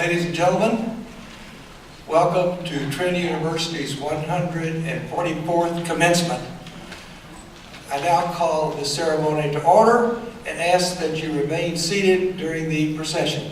Ladies and gentlemen, welcome to Trinity University's 144th commencement. I now call the ceremony to order and ask that you remain seated during the procession.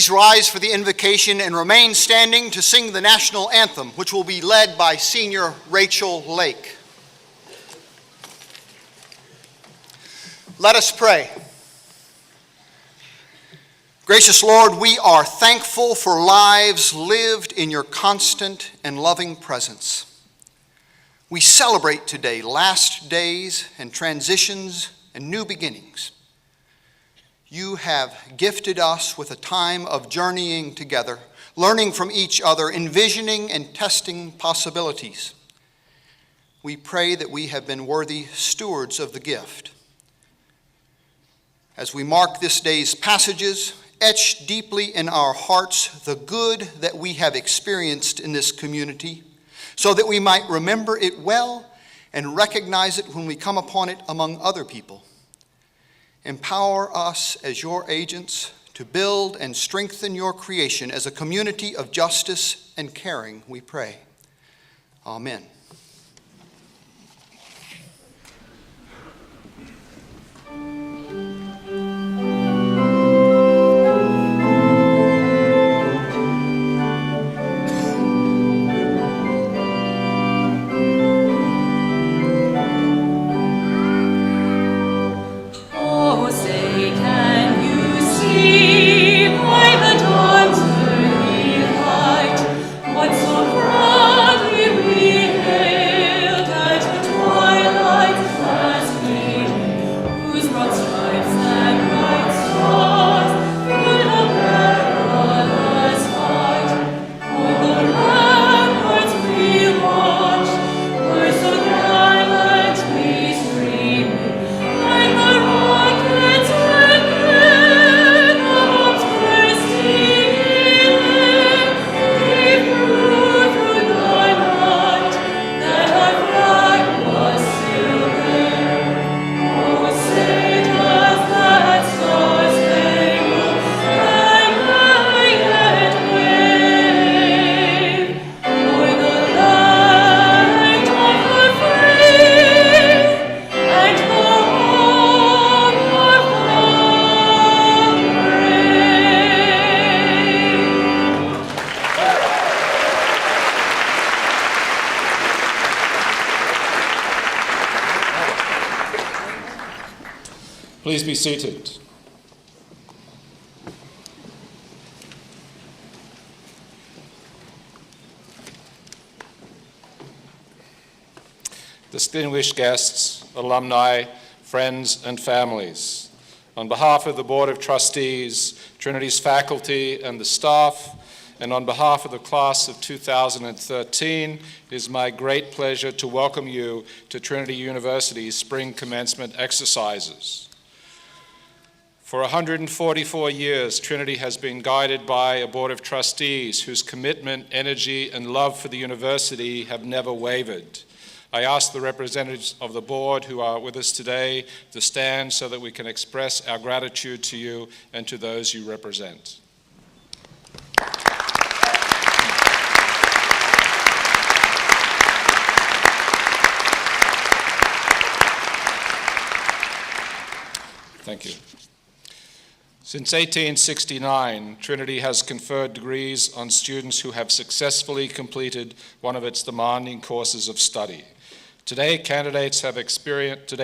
please rise for the invocation and remain standing to sing the national anthem, which will be led by Senior Rachel Lake. Let us pray. Gracious Lord, we are thankful for lives lived in your constant and loving presence. We celebrate today last days and transitions and new beginnings. You have gifted us with a time of journeying together, learning from each other, envisioning and testing possibilities. We pray that we have been worthy stewards of the gift. As we mark this day's passages, etch deeply in our hearts the good that we have experienced in this community, so that we might remember it well and recognize it when we come upon it among other people. Empower us as your agents to build and strengthen your creation as a community of justice and caring, we pray. Amen. Please be seated. Distinguished guests, alumni, friends, and families, on behalf of the Board of Trustees, Trinity's faculty and the staff, and on behalf of the class of 2013, it is my great pleasure to welcome you to Trinity University's spring commencement exercises. For 144 years, Trinity has been guided by a Board of Trustees whose commitment, energy, and love for the university have never wavered. I ask the representatives of the board who are with us today to stand so that we can express our gratitude to you and to those you represent. Thank you. Since 1869, Trinity has conferred degrees on students who have successfully completed one of its demanding courses of study. Today's candidates have experienced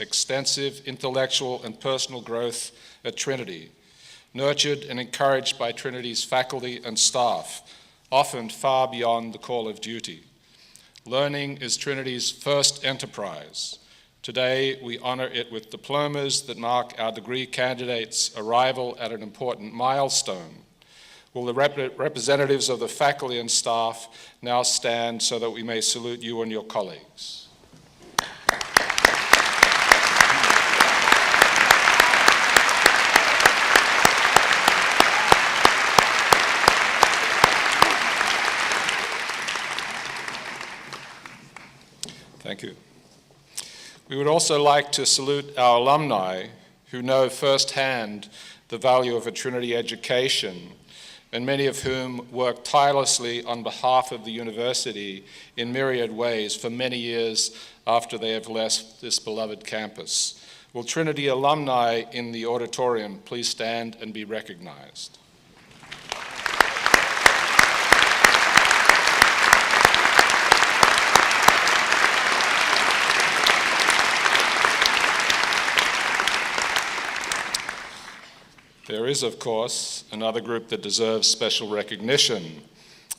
extensive intellectual and personal growth at Trinity, nurtured and encouraged by Trinity's faculty and staff, often far beyond the call of duty. Learning is Trinity's first enterprise. Today, we honor it with diplomas that mark our degree candidates' arrival at an important milestone. Will the representatives of the faculty and staff now stand so that we may salute you and your colleagues? Thank you. We would also like to salute our alumni who know firsthand the value of a Trinity education, and many of whom work tirelessly on behalf of the university in myriad ways for many years after they have left this beloved campus. Will Trinity alumni in the auditorium please stand and be recognized? There is, of course, another group that deserves special recognition.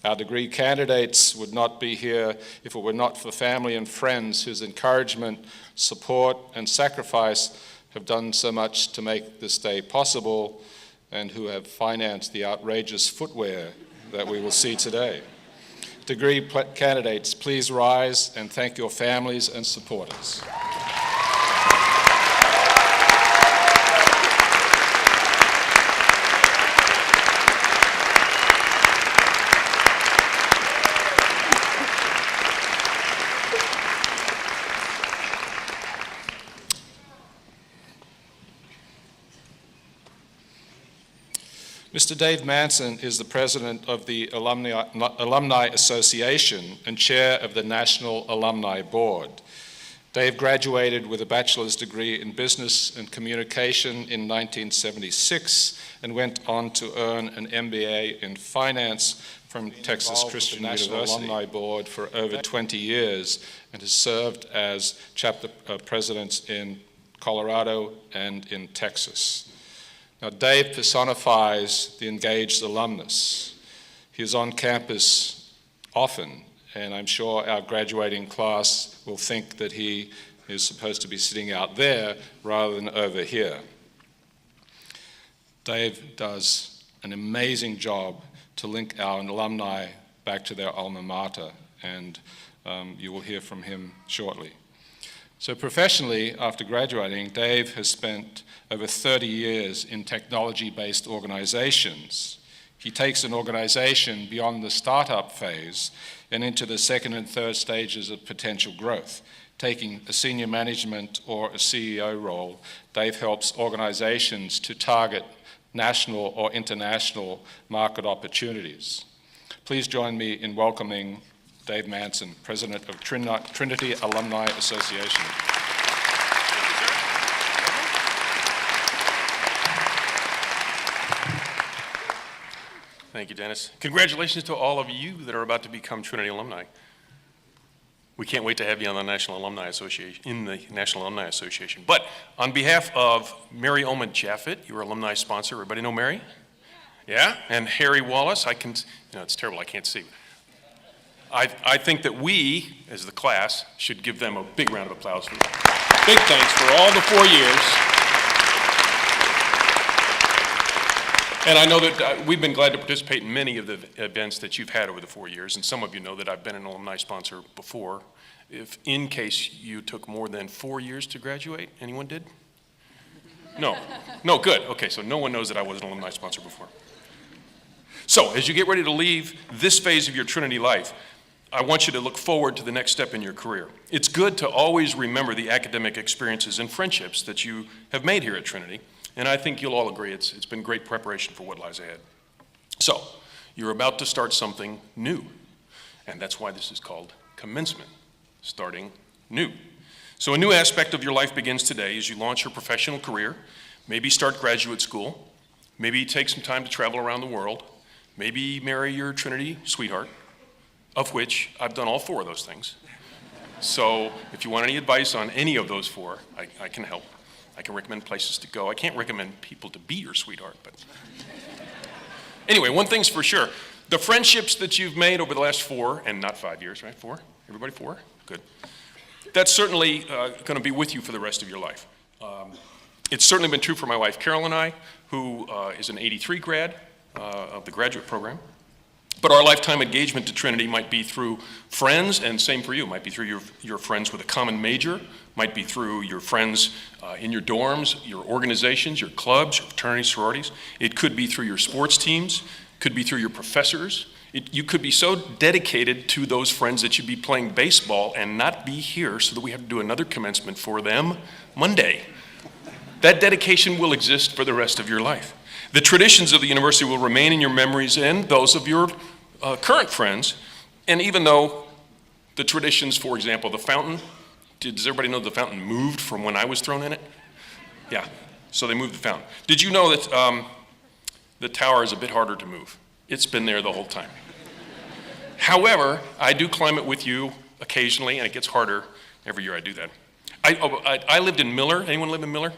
Our degree candidates would not be here if it were not for family and friends whose encouragement, support, and sacrifice have done so much to make this day possible and who have financed the outrageous footwear that we will see today. Degree candidates, please rise and thank your families and supporters. Mr. Dave Manson is the president of the Alumni Association and chair of the National Alumni Board. Dave graduated with a bachelor's degree in business and communication in 1976 and went on to earn an MBA in finance from Texas Christian University. National Alumni Board for over 20 years and has served as chapter presidents in Colorado and in Texas. Now, Dave personifies the engaged alumnus. He is on campus often, and I'm sure our graduating class will think that he is supposed to be sitting out there rather than over here. Dave does an amazing job to link our alumni back to their alma mater, and you will hear from him shortly. So professionally, after graduating, Dave has spent over 30 years in technology-based organizations. He takes an organization beyond the startup phase and into the second and third stages of potential growth. Taking a senior management or a CEO role, Dave helps organizations to target national or international market opportunities. Please join me in welcoming Dave Manson, President of Trinity Alumni Association. Thank you, Dennis. Congratulations to all of you that are about to become Trinity alumni. We can't wait to have you on the National Alumni Association, But on behalf of Mary Oma Jaffet, your alumni sponsor, everybody know Mary? Yeah? And Harry Wallace, it's terrible, I can't see. I think that we, as the class, should give them a big round of applause. Big thanks for all the 4 years. And I know that we've been glad to participate in many of the events that you've had over the 4 years, and some of you know that I've been an alumni sponsor before. If in case you took more than 4 years to graduate, anyone did? No, good. Okay, so no one knows that I was an alumni sponsor before. So as you get ready to leave this phase of your Trinity life, I want you to look forward to the next step in your career. It's good to always remember the academic experiences and friendships that you have made here at Trinity, and I think you'll all agree it's been great preparation for what lies ahead. So, you're about to start something new, and that's why this is called commencement, starting new. So a new aspect of your life begins today as you launch your professional career, maybe start graduate school, maybe take some time to travel around the world, maybe marry your Trinity sweetheart, of which I've done all 4 of those things. So if you want any advice on any of those 4, I can help. I can recommend places to go. I can't recommend people to be your sweetheart, but anyway, one thing's for sure. The friendships that you've made over the last 4, and not 5 years, right? 4? Everybody 4? Good. That's certainly going to be with you for the rest of your life. It's certainly been true for my wife, Carol, and I, who is an 83 grad of the graduate program. But our lifetime engagement to Trinity might be through friends, and same for you, might be through your friends with a common major, might be through your friends in your dorms, your organizations, your clubs, your fraternities, sororities. It could be through your sports teams, could be through your professors. You could be so dedicated to those friends that you'd be playing baseball and not be here so that we have to do another commencement for them Monday. That dedication will exist for the rest of your life. The traditions of the university will remain in your memories and those of your current friends. And even though the traditions, for example, the fountain, does everybody know the fountain moved from when I was thrown in it? Yeah, so they moved the fountain. Did you know that the tower is a bit harder to move? It's been there the whole time. However, I do climb it with you occasionally, and it gets harder every year I do that. I lived in Miller. Anyone live in Miller?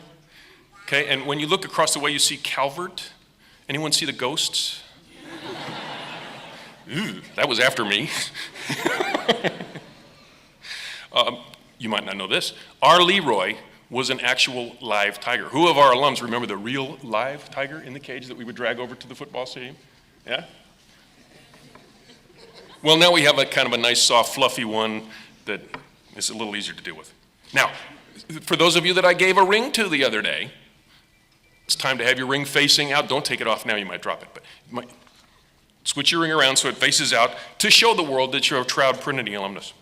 Okay, and when you look across the way, you see Calvert. Anyone see the ghosts? Ooh, that was after me. You might not know this. Our Leroy was an actual live tiger. Who of our alums remember the real live tiger in the cage that we would drag over to the football stadium? Yeah? Well, now we have a kind of a nice, soft, fluffy one that is a little easier to deal with. Now, for those of you that I gave a ring to the other day, it's time to have your ring facing out. Don't take it off now, you might drop it, but switch your ring around so it faces out to show the world that you're a proud Trinity alumnus.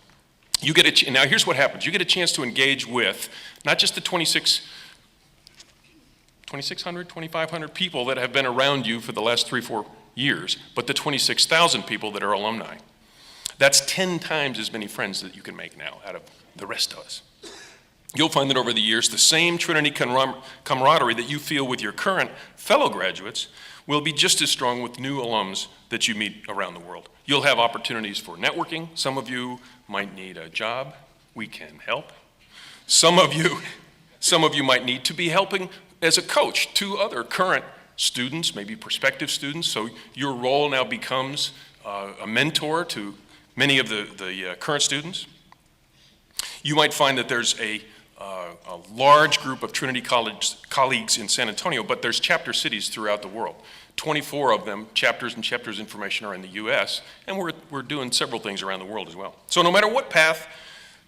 You get now here's what happens. You get a chance to engage with not just the 2,600, 2,500 people that have been around you for the last 3-4 years, but the 26,000 people that are alumni. That's 10 times as many friends that you can make now out of the rest of us. You'll find that over the years, the same Trinity camaraderie that you feel with your current fellow graduates will be just as strong with new alums that you meet around the world. You'll have opportunities for networking. Some of you might need a job. We can help. Some of you might need to be helping as a coach to other current students, maybe prospective students. So your role now becomes a mentor to many of the current students. You might find that there's a large group of Trinity College colleagues in San Antonio, but there's chapter cities throughout the world. 24 of them, chapters and chapters information, are in the U.S., and we're doing several things around the world as well. So no matter what path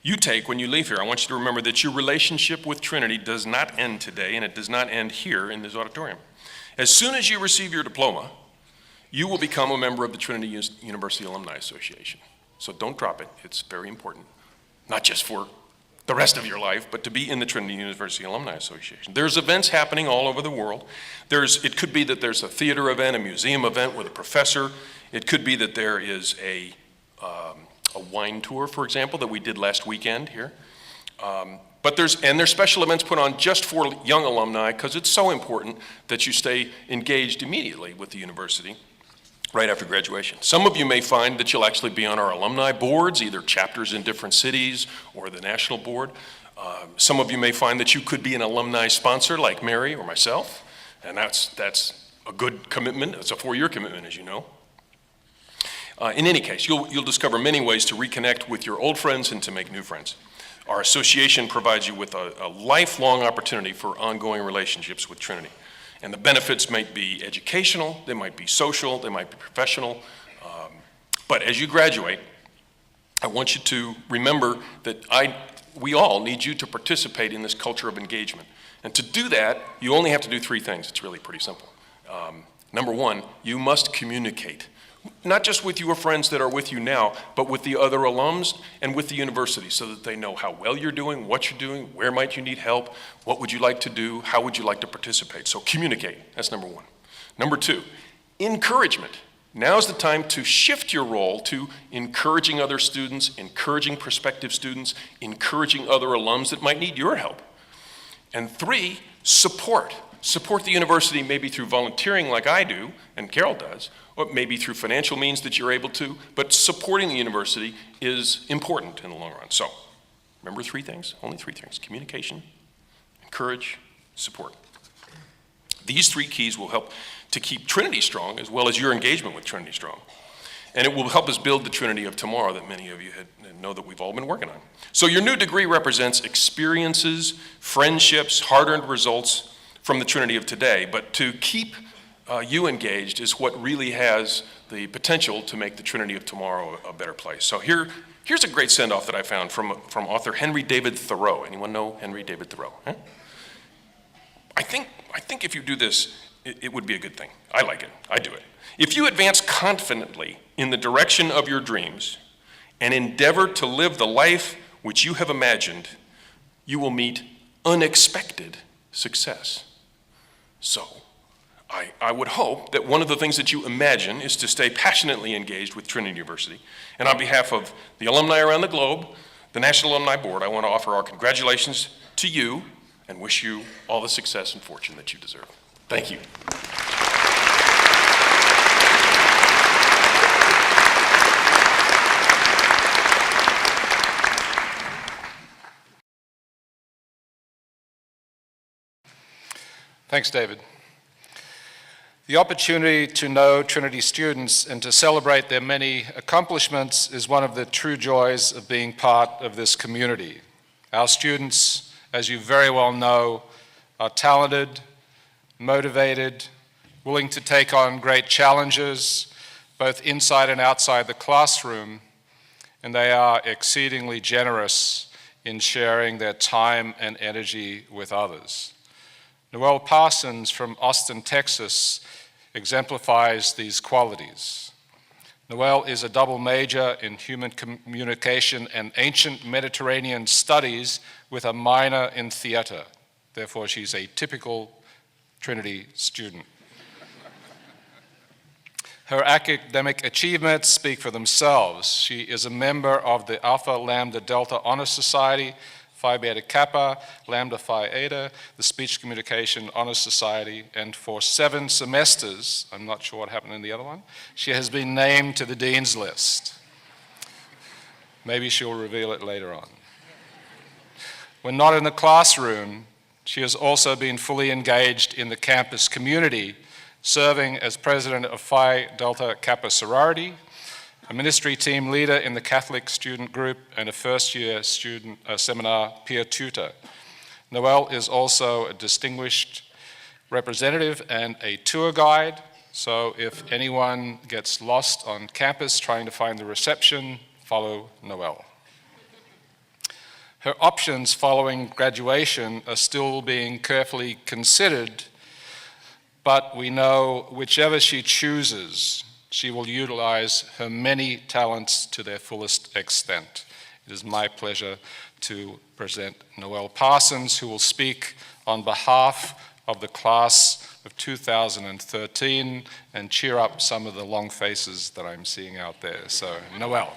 you take when you leave here, I want you to remember that your relationship with Trinity does not end today, and it does not end here in this auditorium. As soon as you receive your diploma, you will become a member of the Trinity University Alumni Association. So don't drop it. It's very important, not just for the rest of your life, but to be in the Trinity University Alumni Association. There's events happening all over the world. It could be that there's a theater event, a museum event with a professor. It could be that there is a wine tour, for example, that we did last weekend here. But there's special events put on just for young alumni, because it's so important that you stay engaged immediately with the university right after graduation. Some of you may find that you'll actually be on our alumni boards, either chapters in different cities or the national board. Some of you may find that you could be an alumni sponsor like Mary or myself, and that's a good commitment. It's a 4-year commitment, as you know. In any case, you'll discover many ways to reconnect with your old friends and to make new friends. Our association provides you with a lifelong opportunity for ongoing relationships with Trinity. And the benefits might be educational, they might be social, they might be professional. But as you graduate, I want you to remember that we all need you to participate in this culture of engagement. And to do that, you only have to do 3 things. It's really pretty simple. Number 1, you must communicate. Not just with your friends that are with you now, but with the other alums and with the university, so that they know how well you're doing, what you're doing, where might you need help, what would you like to do, how would you like to participate. So communicate, that's number 1. Number 2, encouragement. Now's the time to shift your role to encouraging other students, encouraging prospective students, encouraging other alums that might need your help. And 3, support. Support the university maybe through volunteering like I do, and Carol does, or maybe through financial means that you're able to, but supporting the university is important in the long run. So, remember 3 things, only 3 things: communication, encourage, support. These 3 keys will help to keep Trinity strong, as well as your engagement with Trinity strong. And it will help us build the Trinity of tomorrow that many of you know that we've all been working on. So your new degree represents experiences, friendships, hard-earned results from the Trinity of today, but to keep you engaged is what really has the potential to make the Trinity of tomorrow a better place. So here's a great send-off that I found from author Henry David Thoreau. Anyone know Henry David Thoreau? Huh? I think if you do this, it would be a good thing. I like it. I do it. If you advance confidently in the direction of your dreams and endeavor to live the life which you have imagined, you will meet unexpected success. So, I would hope that one of the things that you imagine is to stay passionately engaged with Trinity University. And on behalf of the alumni around the globe, the National Alumni Board, I want to offer our congratulations to you and wish you all the success and fortune that you deserve. Thank you. Thanks, David. The opportunity to know Trinity students and to celebrate their many accomplishments is one of the true joys of being part of this community. Our students, as you very well know, are talented, motivated, willing to take on great challenges, both inside and outside the classroom, and they are exceedingly generous in sharing their time and energy with others. Noelle Parsons from Austin, Texas, exemplifies these qualities. Noelle is a double major in human communication and ancient Mediterranean studies with a minor in theater. Therefore, she's a typical Trinity student. Her academic achievements speak for themselves. She is a member of the Alpha Lambda Delta Honor Society, Phi Beta Kappa, Lambda Phi Eta, the Speech Communication Honor Society, and for 7 semesters, I'm not sure what happened in the other one, she has been named to the Dean's List. Maybe she'll reveal it later on. When not in the classroom, she has also been fully engaged in the campus community, serving as president of Phi Delta Kappa sorority, a ministry team leader in the Catholic student group, and a first-year student seminar peer tutor. Noelle is also a distinguished representative and a tour guide, so if anyone gets lost on campus trying to find the reception, follow Noelle. Her options following graduation are still being carefully considered, but we know whichever she chooses, she will utilize her many talents to their fullest extent. It is my pleasure to present Noelle Parsons, who will speak on behalf of the class of 2013 and cheer up some of the long faces that I'm seeing out there. So, Noelle.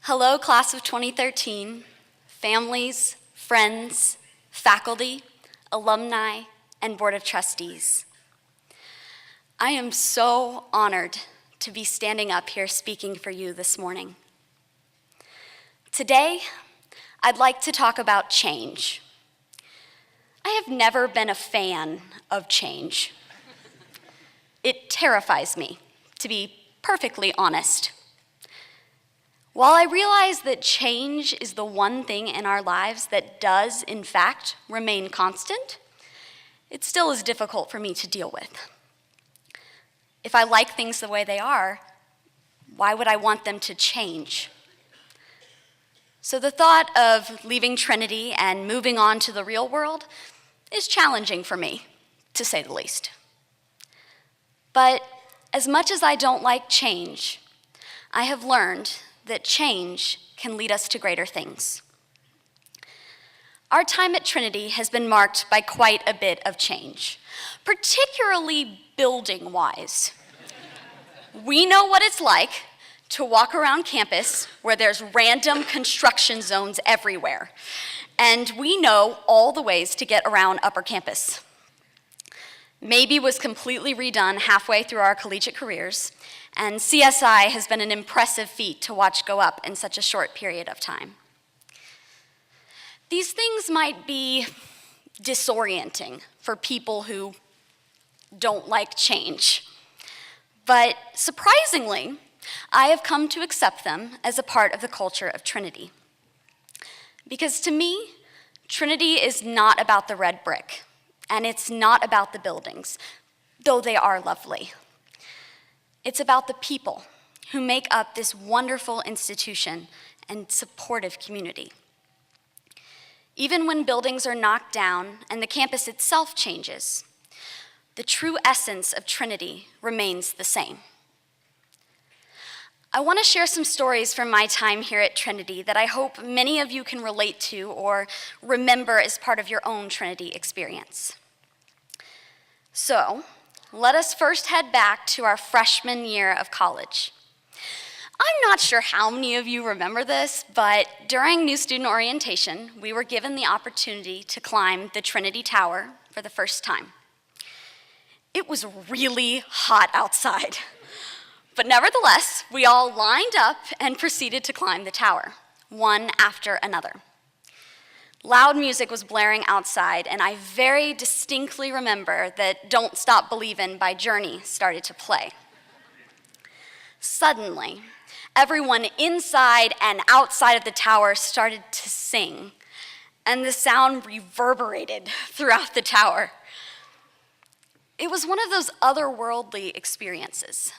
Hello, class of 2013, families, friends, faculty, alumni, and Board of Trustees. I am so honored to be standing up here speaking for you this morning. Today, I'd like to talk about change. I have never been a fan of change. It terrifies me, to be perfectly honest. While I realize that change is the one thing in our lives that does, in fact, remain constant, it still is difficult for me to deal with. If I like things the way they are, why would I want them to change? So the thought of leaving Trinity and moving on to the real world is challenging for me, to say the least. But as much as I don't like change, I have learned that change can lead us to greater things. Our time at Trinity has been marked by quite a bit of change, particularly building-wise. We know what it's like to walk around campus where there's random construction zones everywhere, and we know all the ways to get around upper campus. Maybe was completely redone halfway through our collegiate careers, and CSI has been an impressive feat to watch go up in such a short period of time. These things might be disorienting for people who don't like change, but surprisingly, I have come to accept them as a part of the culture of Trinity. Because to me, Trinity is not about the red brick, and it's not about the buildings, though they are lovely. It's about the people who make up this wonderful institution and supportive community. Even when buildings are knocked down and the campus itself changes, the true essence of Trinity remains the same. I want to share some stories from my time here at Trinity that I hope many of you can relate to or remember as part of your own Trinity experience. So, let us first head back to our freshman year of college. I'm not sure how many of you remember this, but during new student orientation, we were given the opportunity to climb the Trinity Tower for the first time. It was really hot outside, but nevertheless, we all lined up and proceeded to climb the tower, one after another. Loud music was blaring outside, and I very distinctly remember that Don't Stop Believin' by Journey started to play. Suddenly, everyone inside and outside of the tower started to sing, and the sound reverberated throughout the tower. It was one of those otherworldly experiences.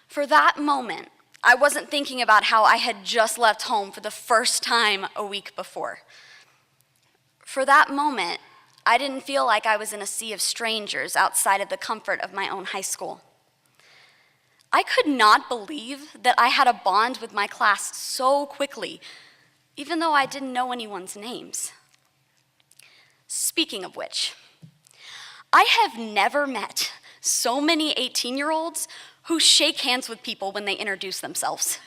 For that moment, I wasn't thinking about how I had just left home for the first time a week before. For that moment, I didn't feel like I was in a sea of strangers outside of the comfort of my own high school. I could not believe that I had a bond with my class so quickly, even though I didn't know anyone's names. Speaking of which, I have never met so many 18-year-olds who shake hands with people when they introduce themselves.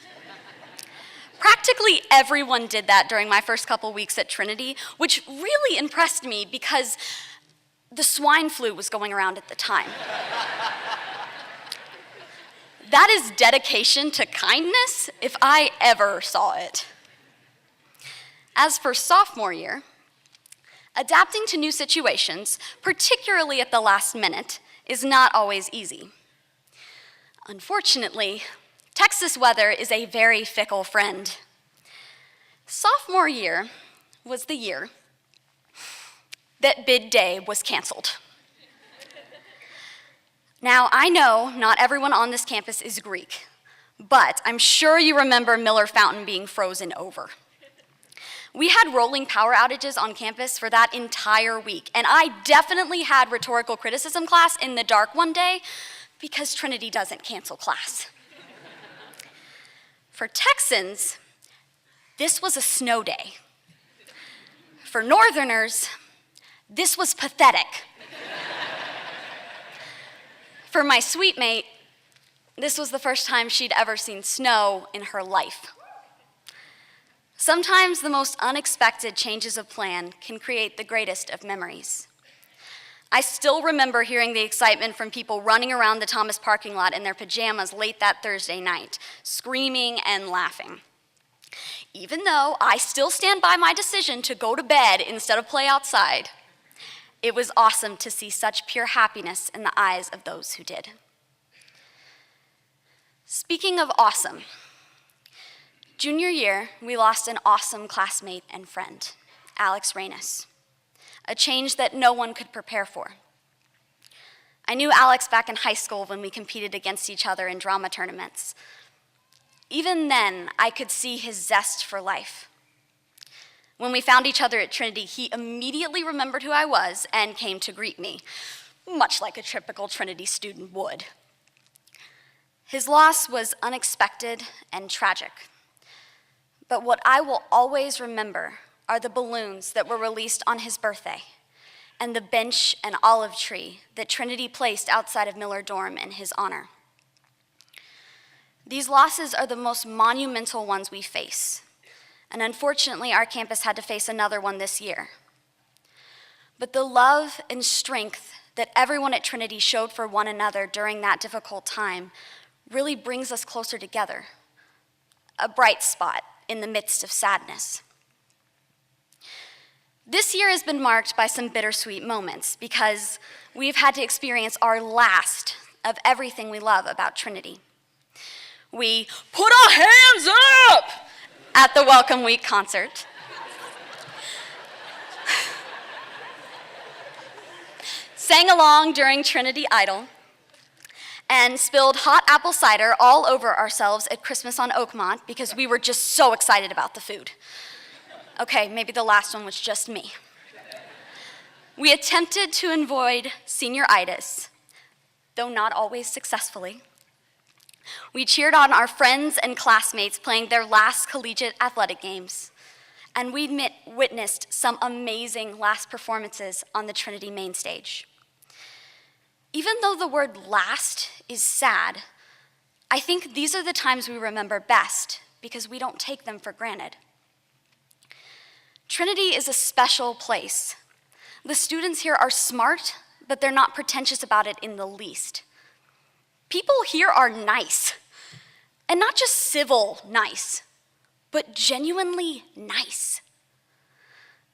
Practically everyone did that during my first couple weeks at Trinity, which really impressed me because the swine flu was going around at the time. That is dedication to kindness if I ever saw it. As for sophomore year, adapting to new situations, particularly at the last minute, is not always easy. Unfortunately, Texas weather is a very fickle friend. Sophomore year was the year that bid day was canceled. Now, I know not everyone on this campus is Greek, but I'm sure you remember Miller Fountain being frozen over. We had rolling power outages on campus for that entire week, and I definitely had rhetorical criticism class in the dark one day because Trinity doesn't cancel class. For Texans, this was a snow day. For Northerners, this was pathetic. For my sweet mate, this was the first time she'd ever seen snow in her life. Sometimes the most unexpected changes of plan can create the greatest of memories. I still remember hearing the excitement from people running around the Thomas parking lot in their pajamas late that Thursday night, screaming and laughing. Even though I still stand by my decision to go to bed instead of play outside, it was awesome to see such pure happiness in the eyes of those who did. Speaking of awesome, junior year, we lost an awesome classmate and friend, Alex Reynes. A change that no one could prepare for. I knew Alex back in high school when we competed against each other in drama tournaments. Even then, I could see his zest for life. When we found each other at Trinity, he immediately remembered who I was and came to greet me, much like a typical Trinity student would. His loss was unexpected and tragic. But what I will always remember are the balloons that were released on his birthday and the bench and olive tree that Trinity placed outside of Miller Dorm in his honor. These losses are the most monumental ones we face, and unfortunately our campus had to face another one this year. But the love and strength that everyone at Trinity showed for one another during that difficult time really brings us closer together, a bright spot in the midst of sadness. This year has been marked by some bittersweet moments because we've had to experience our last of everything we love about Trinity. We put our hands up at the Welcome Week concert. Sang along during Trinity Idol, and spilled hot apple cider all over ourselves at Christmas on Oakmont because we were just so excited about the food. Okay, maybe the last one was just me. We attempted to avoid senioritis, though not always successfully. We cheered on our friends and classmates playing their last collegiate athletic games. And we witnessed some amazing last performances on the Trinity main stage. Even though the word last is sad, I think these are the times we remember best because we don't take them for granted. Trinity is a special place. The students here are smart, but they're not pretentious about it in the least. People here are nice, and not just civil nice, but genuinely nice.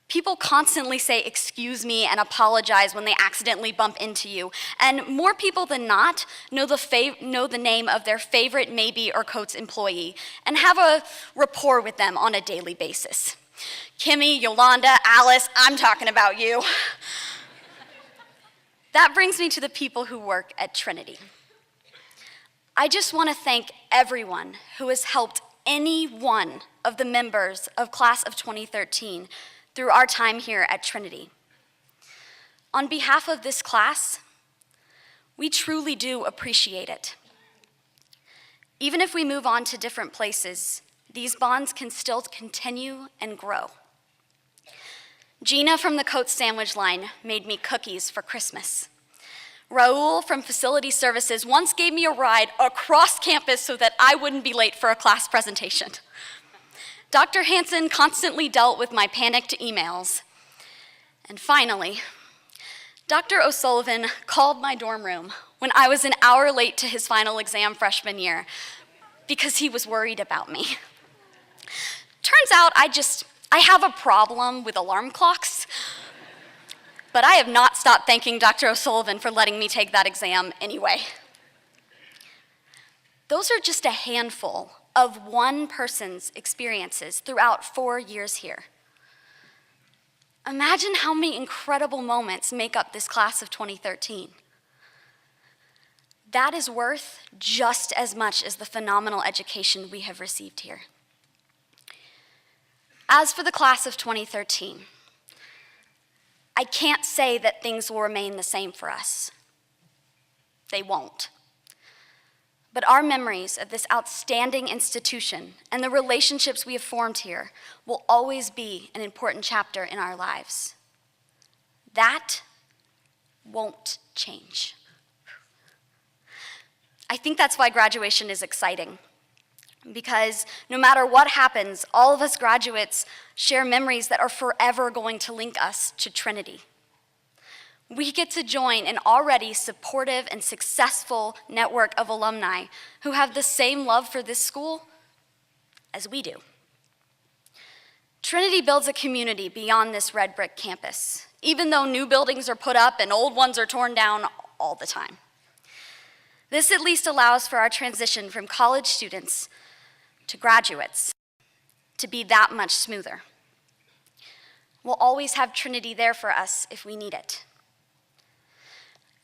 People constantly say excuse me and apologize when they accidentally bump into you, and more people than not know the name of their favorite maybe or Coates employee and have a rapport with them on a daily basis. Kimmy, Yolanda, Alice, I'm talking about you. That brings me to the people who work at Trinity. I just want to thank everyone who has helped any one of the members of class of 2013 through our time here at Trinity. On behalf of this class, we truly do appreciate it. Even if we move on to different places, these bonds can still continue and grow. Gina from the Coates sandwich line made me cookies for Christmas. Raul from Facility Services once gave me a ride across campus so that I wouldn't be late for a class presentation. Dr. Hansen constantly dealt with my panicked emails. And finally, Dr. O'Sullivan called my dorm room when I was an hour late to his final exam freshman year because he was worried about me. Turns out I have a problem with alarm clocks, but I have not stopped thanking Dr. O'Sullivan for letting me take that exam anyway. Those are just a handful of one person's experiences throughout 4 years here. Imagine how many incredible moments make up this class of 2013. That is worth just as much as the phenomenal education we have received here. As for the class of 2013, I can't say that things will remain the same for us. They won't. But our memories of this outstanding institution and the relationships we have formed here will always be an important chapter in our lives. That won't change. I think that's why graduation is exciting. Because no matter what happens, all of us graduates share memories that are forever going to link us to Trinity. We get to join an already supportive and successful network of alumni who have the same love for this school as we do. Trinity builds a community beyond this red brick campus, even though new buildings are put up and old ones are torn down all the time. This at least allows for our transition from college students to graduates to be that much smoother. We'll always have Trinity there for us if we need it.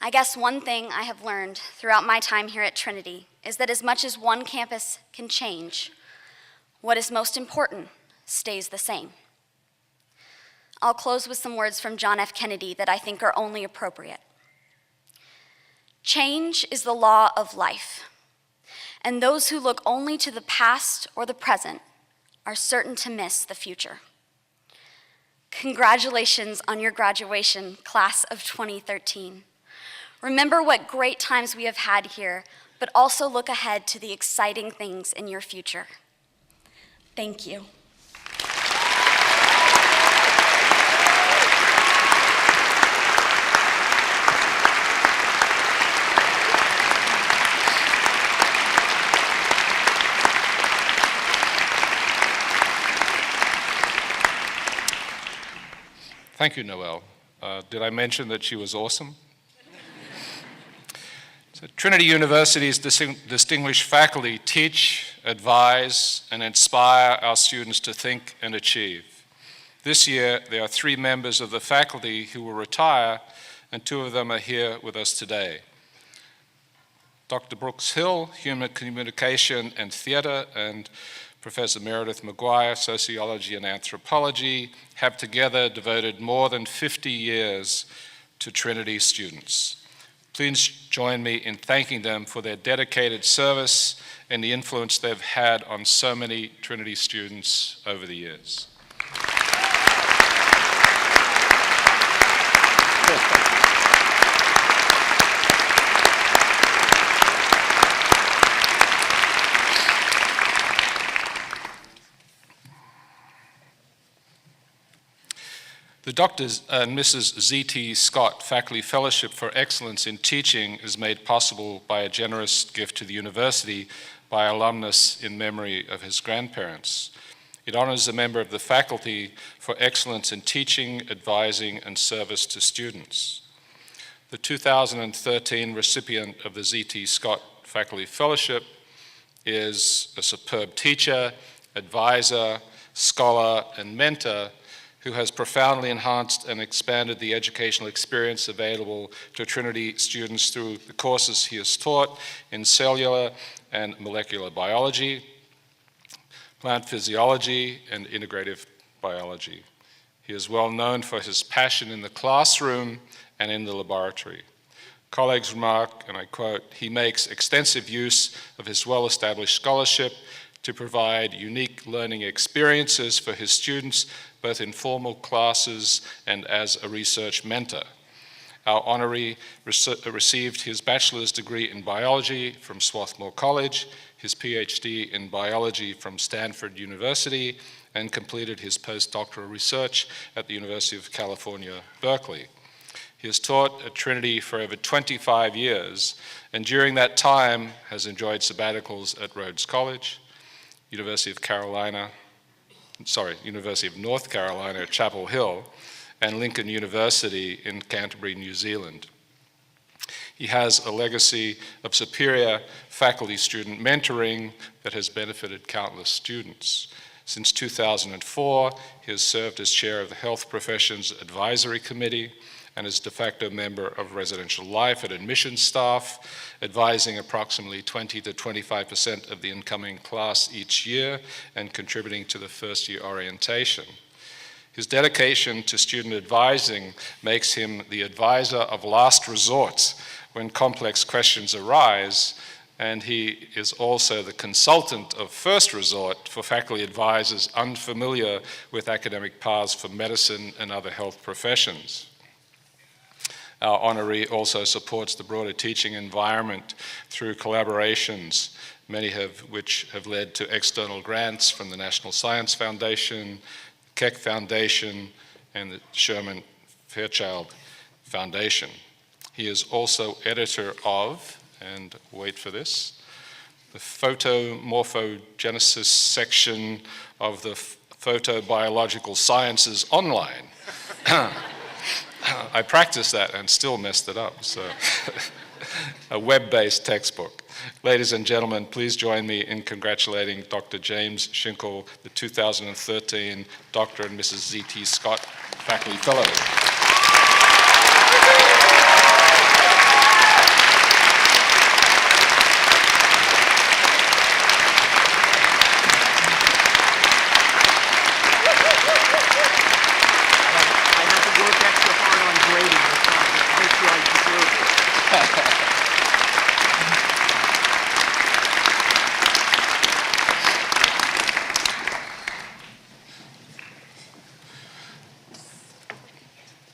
I guess one thing I have learned throughout my time here at Trinity is that as much as one campus can change, what is most important stays the same. I'll close with some words from John F. Kennedy that I think are only appropriate. Change is the law of life, and those who look only to the past or the present are certain to miss the future. Congratulations on your graduation, class of 2013. Remember what great times we have had here, but also look ahead to the exciting things in your future. Thank you. Thank you, Noelle. Did I mention that she was awesome? So, Trinity University's distinguished faculty teach, advise, and inspire our students to think and achieve. This year, there are 3 members of the faculty who will retire, and 2 of them are here with us today. Dr. Brooks Hill, Human Communication and Theatre, and Professor Meredith McGuire, Sociology and Anthropology, have together devoted more than 50 years to Trinity students. Please join me in thanking them for their dedicated service and the influence they've had on so many Trinity students over the years. The Dr. and Mrs. Z.T. Scott Faculty Fellowship for Excellence in Teaching is made possible by a generous gift to the university by alumnus in memory of his grandparents. It honors a member of the faculty for excellence in teaching, advising, and service to students. The 2013 recipient of the Z.T. Scott Faculty Fellowship is a superb teacher, advisor, scholar, and mentor who has profoundly enhanced and expanded the educational experience available to Trinity students through the courses he has taught in cellular and molecular biology, plant physiology, and integrative biology. He is well known for his passion in the classroom and in the laboratory. Colleagues remark, and I quote, "He makes extensive use of his well-established scholarship to provide unique learning experiences for his students, both in formal classes and as a research mentor." Our honoree received his bachelor's degree in biology from Swarthmore College, his PhD in biology from Stanford University, and completed his postdoctoral research at the University of California, Berkeley. He has taught at Trinity for over 25 years, and during that time has enjoyed sabbaticals at Rhodes College, University of North Carolina at Chapel Hill, and Lincoln University in Canterbury, New Zealand. He has a legacy of superior faculty-student mentoring that has benefited countless students. Since 2004, he has served as chair of the Health Professions Advisory Committee and is de facto member of residential life and admissions staff, advising approximately 20 to 25% of the incoming class each year and contributing to the first-year orientation. His dedication to student advising makes him the advisor of last resort when complex questions arise, and he is also the consultant of first resort for faculty advisors unfamiliar with academic paths for medicine and other health professions. Our honoree also supports the broader teaching environment through collaborations, many of which have led to external grants from the National Science Foundation, Keck Foundation, and the Sherman Fairchild Foundation. He is also editor of, and wait for this, the Photomorphogenesis section of the Photobiological Sciences Online. I practiced that and still messed it up, so a web-based textbook. Ladies and gentlemen, please join me in congratulating Dr. James Schinkel, the 2013 Dr. and Mrs. Z.T. Scott Faculty Fellow.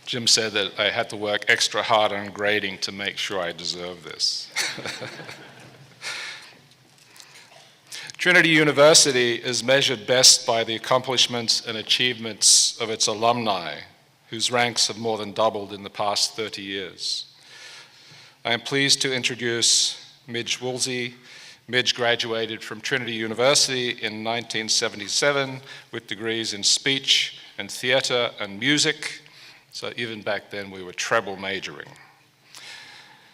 Jim said that I had to work extra hard on grading to make sure I deserve this. Trinity University is measured best by the accomplishments and achievements of its alumni, whose ranks have more than doubled in the past 30 years. I am pleased to introduce Midge Woolsey. Midge graduated from Trinity University in 1977 with degrees in speech and theater and music. So even back then we were treble majoring.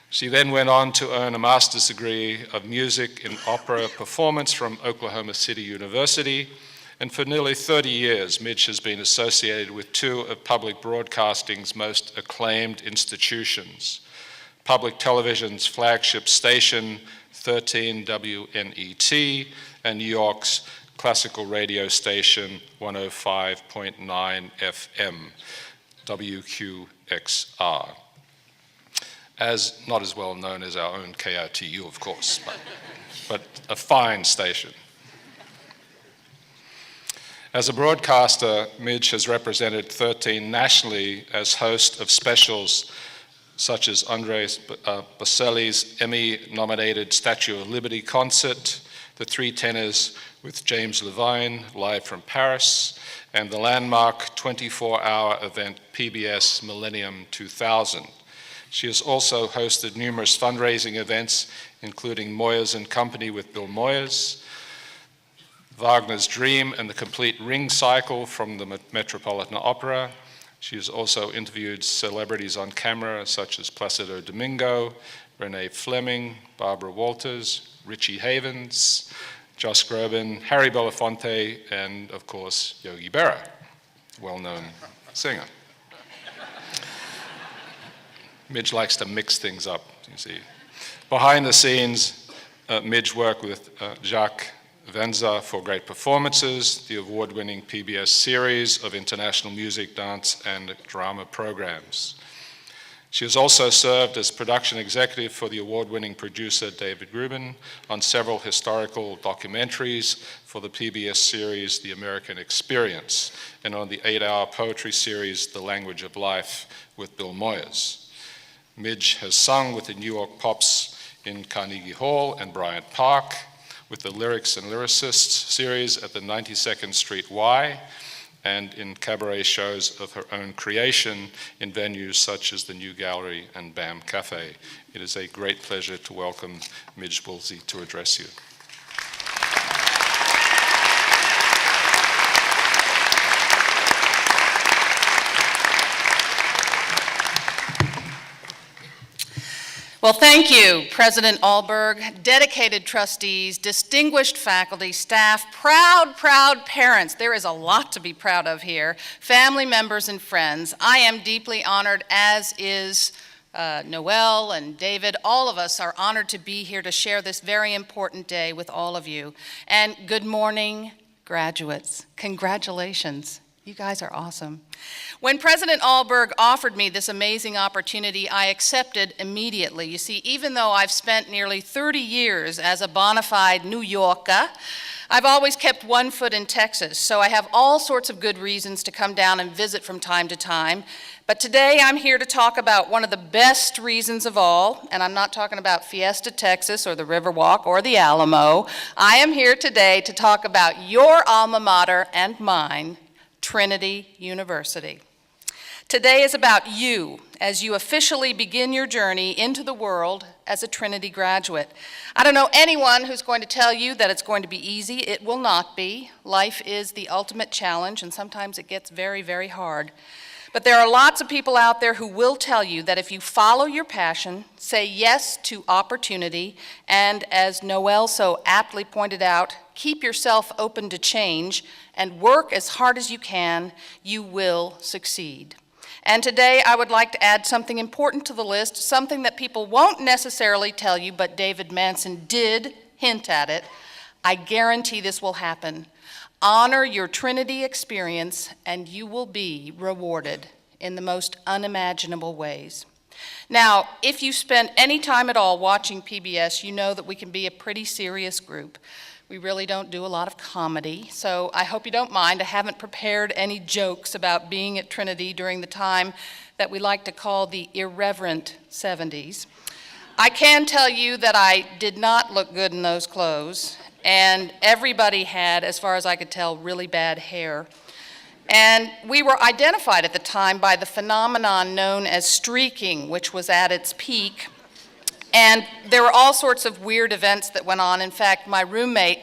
She then went on to earn a master's degree of music in opera performance from Oklahoma City University, and for nearly 30 years Midge has been associated with two of public broadcasting's most acclaimed institutions, public television's flagship station 13 WNET and New York's classical radio station 105.9 FM. WQXR. not as well known as our own KRTU, of course, but a fine station. As a broadcaster, Midge has represented 13 nationally as host of specials such as Andres Bocelli's Emmy-nominated Statue of Liberty concert, The Three Tenors with James Levine, live from Paris, and the landmark 24-hour event PBS Millennium 2000. She has also hosted numerous fundraising events, including Moyers and Company with Bill Moyers, Wagner's Dream and the Complete Ring Cycle from the Metropolitan Opera. She has also interviewed celebrities on camera such as Placido Domingo, Renee Fleming, Barbara Walters, Richie Havens, Josh Groban, Harry Belafonte, and of course, Yogi Berra, well-known singer. Midge likes to mix things up, you see. Behind the scenes, Midge worked with Jacques Venza for great performances, the award-winning PBS series of international music, dance, and drama programs. She has also served as production executive for the award-winning producer David Rubin on several historical documentaries for the PBS series The American Experience, and on the 8-hour poetry series The Language of Life with Bill Moyers. Midge has sung with the New York Pops in Carnegie Hall and Bryant Park, with the Lyrics and Lyricists series at the 92nd Street Y, and in cabaret shows of her own creation in venues such as the New Gallery and BAM Cafe. It is a great pleasure to welcome Midge Woolsey to address you. Well, thank you, President Alberg, dedicated trustees, distinguished faculty, staff, proud parents. There is a lot to be proud of here. Family members and friends. I am deeply honored, as is Noel and David. All of us are honored to be here to share this very important day with all of you. And good morning, graduates. Congratulations. You guys are awesome. When President Alberg offered me this amazing opportunity, I accepted immediately. You see, even though I've spent nearly 30 years as a bona fide New Yorker, I've always kept one foot in Texas, so I have all sorts of good reasons to come down and visit from time to time. But today I'm here to talk about one of the best reasons of all, and I'm not talking about Fiesta, Texas, or the Riverwalk, or the Alamo. I am here today to talk about your alma mater and mine, Trinity University. Today is about you as you officially begin your journey into the world as a Trinity graduate. I don't know anyone who's going to tell you that it's going to be easy. It will not be. Life is the ultimate challenge, and sometimes it gets very, very hard. But there are lots of people out there who will tell you that if you follow your passion, say yes to opportunity, and as Noel so aptly pointed out, keep yourself open to change and work as hard as you can, you will succeed. And today I would like to add something important to the list, something that people won't necessarily tell you, but David Manson did hint at it. I guarantee this will happen. Honor your Trinity experience and you will be rewarded in the most unimaginable ways. Now, if you spent any time at all watching PBS, you know that we can be a pretty serious group. We really don't do a lot of comedy, so I hope you don't mind. I haven't prepared any jokes about being at Trinity during the time that we like to call the irreverent 70s. I can tell you that I did not look good in those clothes, and everybody had, as far as I could tell, really bad hair. And we were identified at the time by the phenomenon known as streaking, which was at its peak. And there were all sorts of weird events that went on. In fact, my roommate,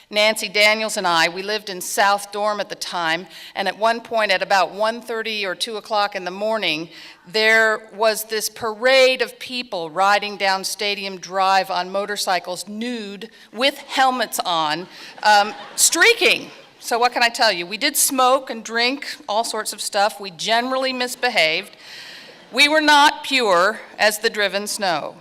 Nancy Daniels, and I, we lived in South Dorm at the time, and at one point at about 1:30 or 2 o'clock in the morning, there was this parade of people riding down Stadium Drive on motorcycles, nude, with helmets on, streaking. So what can I tell you? We did smoke and drink, all sorts of stuff. We generally misbehaved. We were not pure as the driven snow.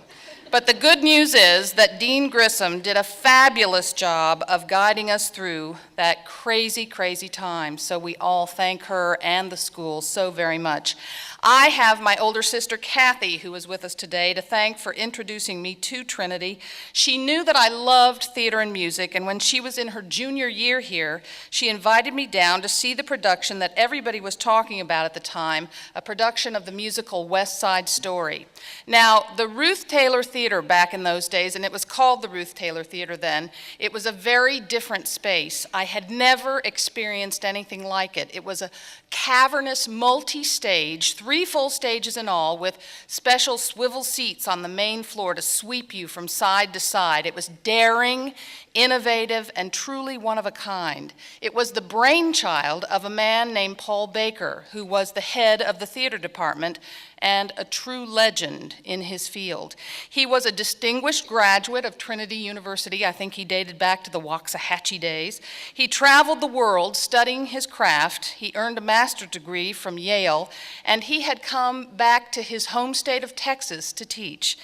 But the good news is that Dean Grissom did a fabulous job of guiding us through that crazy, crazy time. So we all thank her and the school so very much. I have my older sister, Kathy, who is with us today, to thank for introducing me to Trinity. She knew that I loved theater and music, and when she was in her junior year here, she invited me down to see the production that everybody was talking about at the time, a production of the musical West Side Story. Now, the Ruth Taylor Theater back in those days, and it was called the Ruth Taylor Theater then, it was a very different space. I had never experienced anything like it. It was a cavernous, multi-stage, 3 full stages in all, with special swivel seats on the main floor to sweep you from side to side. It was daring, innovative, and truly one of a kind. It was the brainchild of a man named Paul Baker, who was the head of the theater department and a true legend in his field. He was a distinguished graduate of Trinity University. I think he dated back to the Waxahachie days. He traveled the world studying his craft. He earned a master's degree from Yale, and he had come back to his home state of Texas to teach.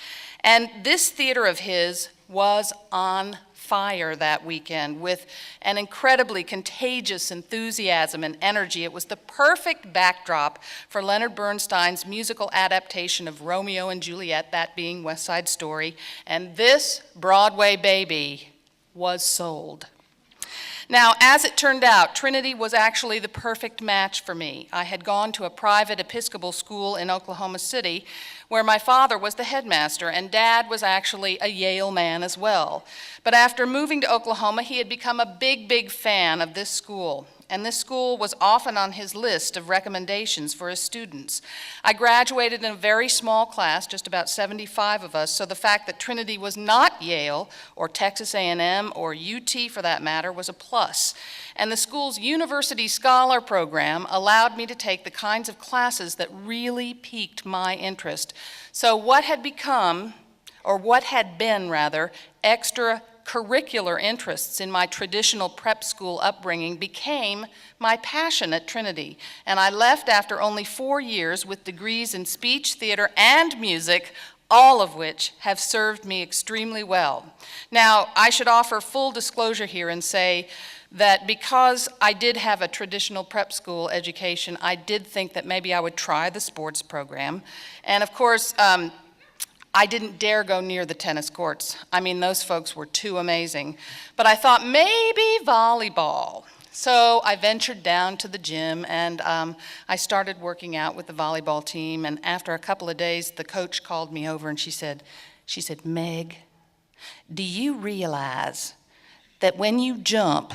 And this theater of his was on fire that weekend with an incredibly contagious enthusiasm and energy. It was the perfect backdrop for Leonard Bernstein's musical adaptation of Romeo and Juliet, that being West Side Story, and this Broadway baby was sold. Now, as it turned out, Trinity was actually the perfect match for me. I had gone to a private Episcopal school in Oklahoma City where my father was the headmaster, and Dad was actually a Yale man as well. But after moving to Oklahoma, he had become a big, big fan of this school, and this school was often on his list of recommendations for his students. I graduated in a very small class, just about 75 of us, so the fact that Trinity was not Yale or Texas A&M or UT for that matter was a plus. And the school's University Scholar program allowed me to take the kinds of classes that really piqued my interest. So what had become, or what had been rather, extracurricular interests in my traditional prep school upbringing became my passion at Trinity. And I left after only 4 years with degrees in speech, theater, and music, all of which have served me extremely well. Now, I should offer full disclosure here and say that because I did have a traditional prep school education, I did think that maybe I would try the sports program. And of course, I didn't dare go near the tennis courts. I mean, those folks were too amazing. But I thought maybe volleyball. So I ventured down to the gym and I started working out with the volleyball team. And after a couple of days, the coach called me over and she said, Meg, do you realize that when you jump,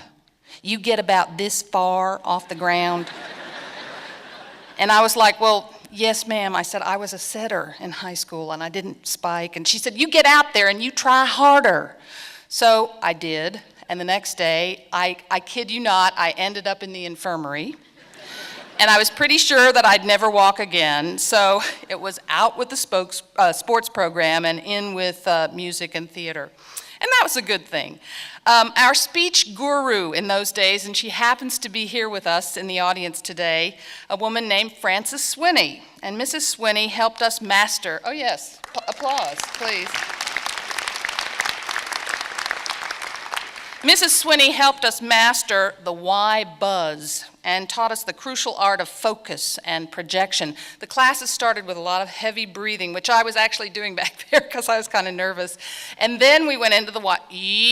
you get about this far off the ground? And I was like, well, yes, ma'am. I said, I was a setter in high school and I didn't spike. And she said, you get out there and you try harder. So I did. And the next day, I kid you not, I ended up in the infirmary. And I was pretty sure that I'd never walk again. So it was out with the sports program and in with music and theater. And that was a good thing. Our speech guru in those days, and she happens to be here with us in the audience today, a woman named Frances Swinney. And Mrs. Swinney helped us master, oh yes, applause, please. Mrs. Swinney helped us master the why buzz and taught us the crucial art of focus and projection. The classes started with a lot of heavy breathing, which I was actually doing back there because I was kind of nervous. And then we went into the why. He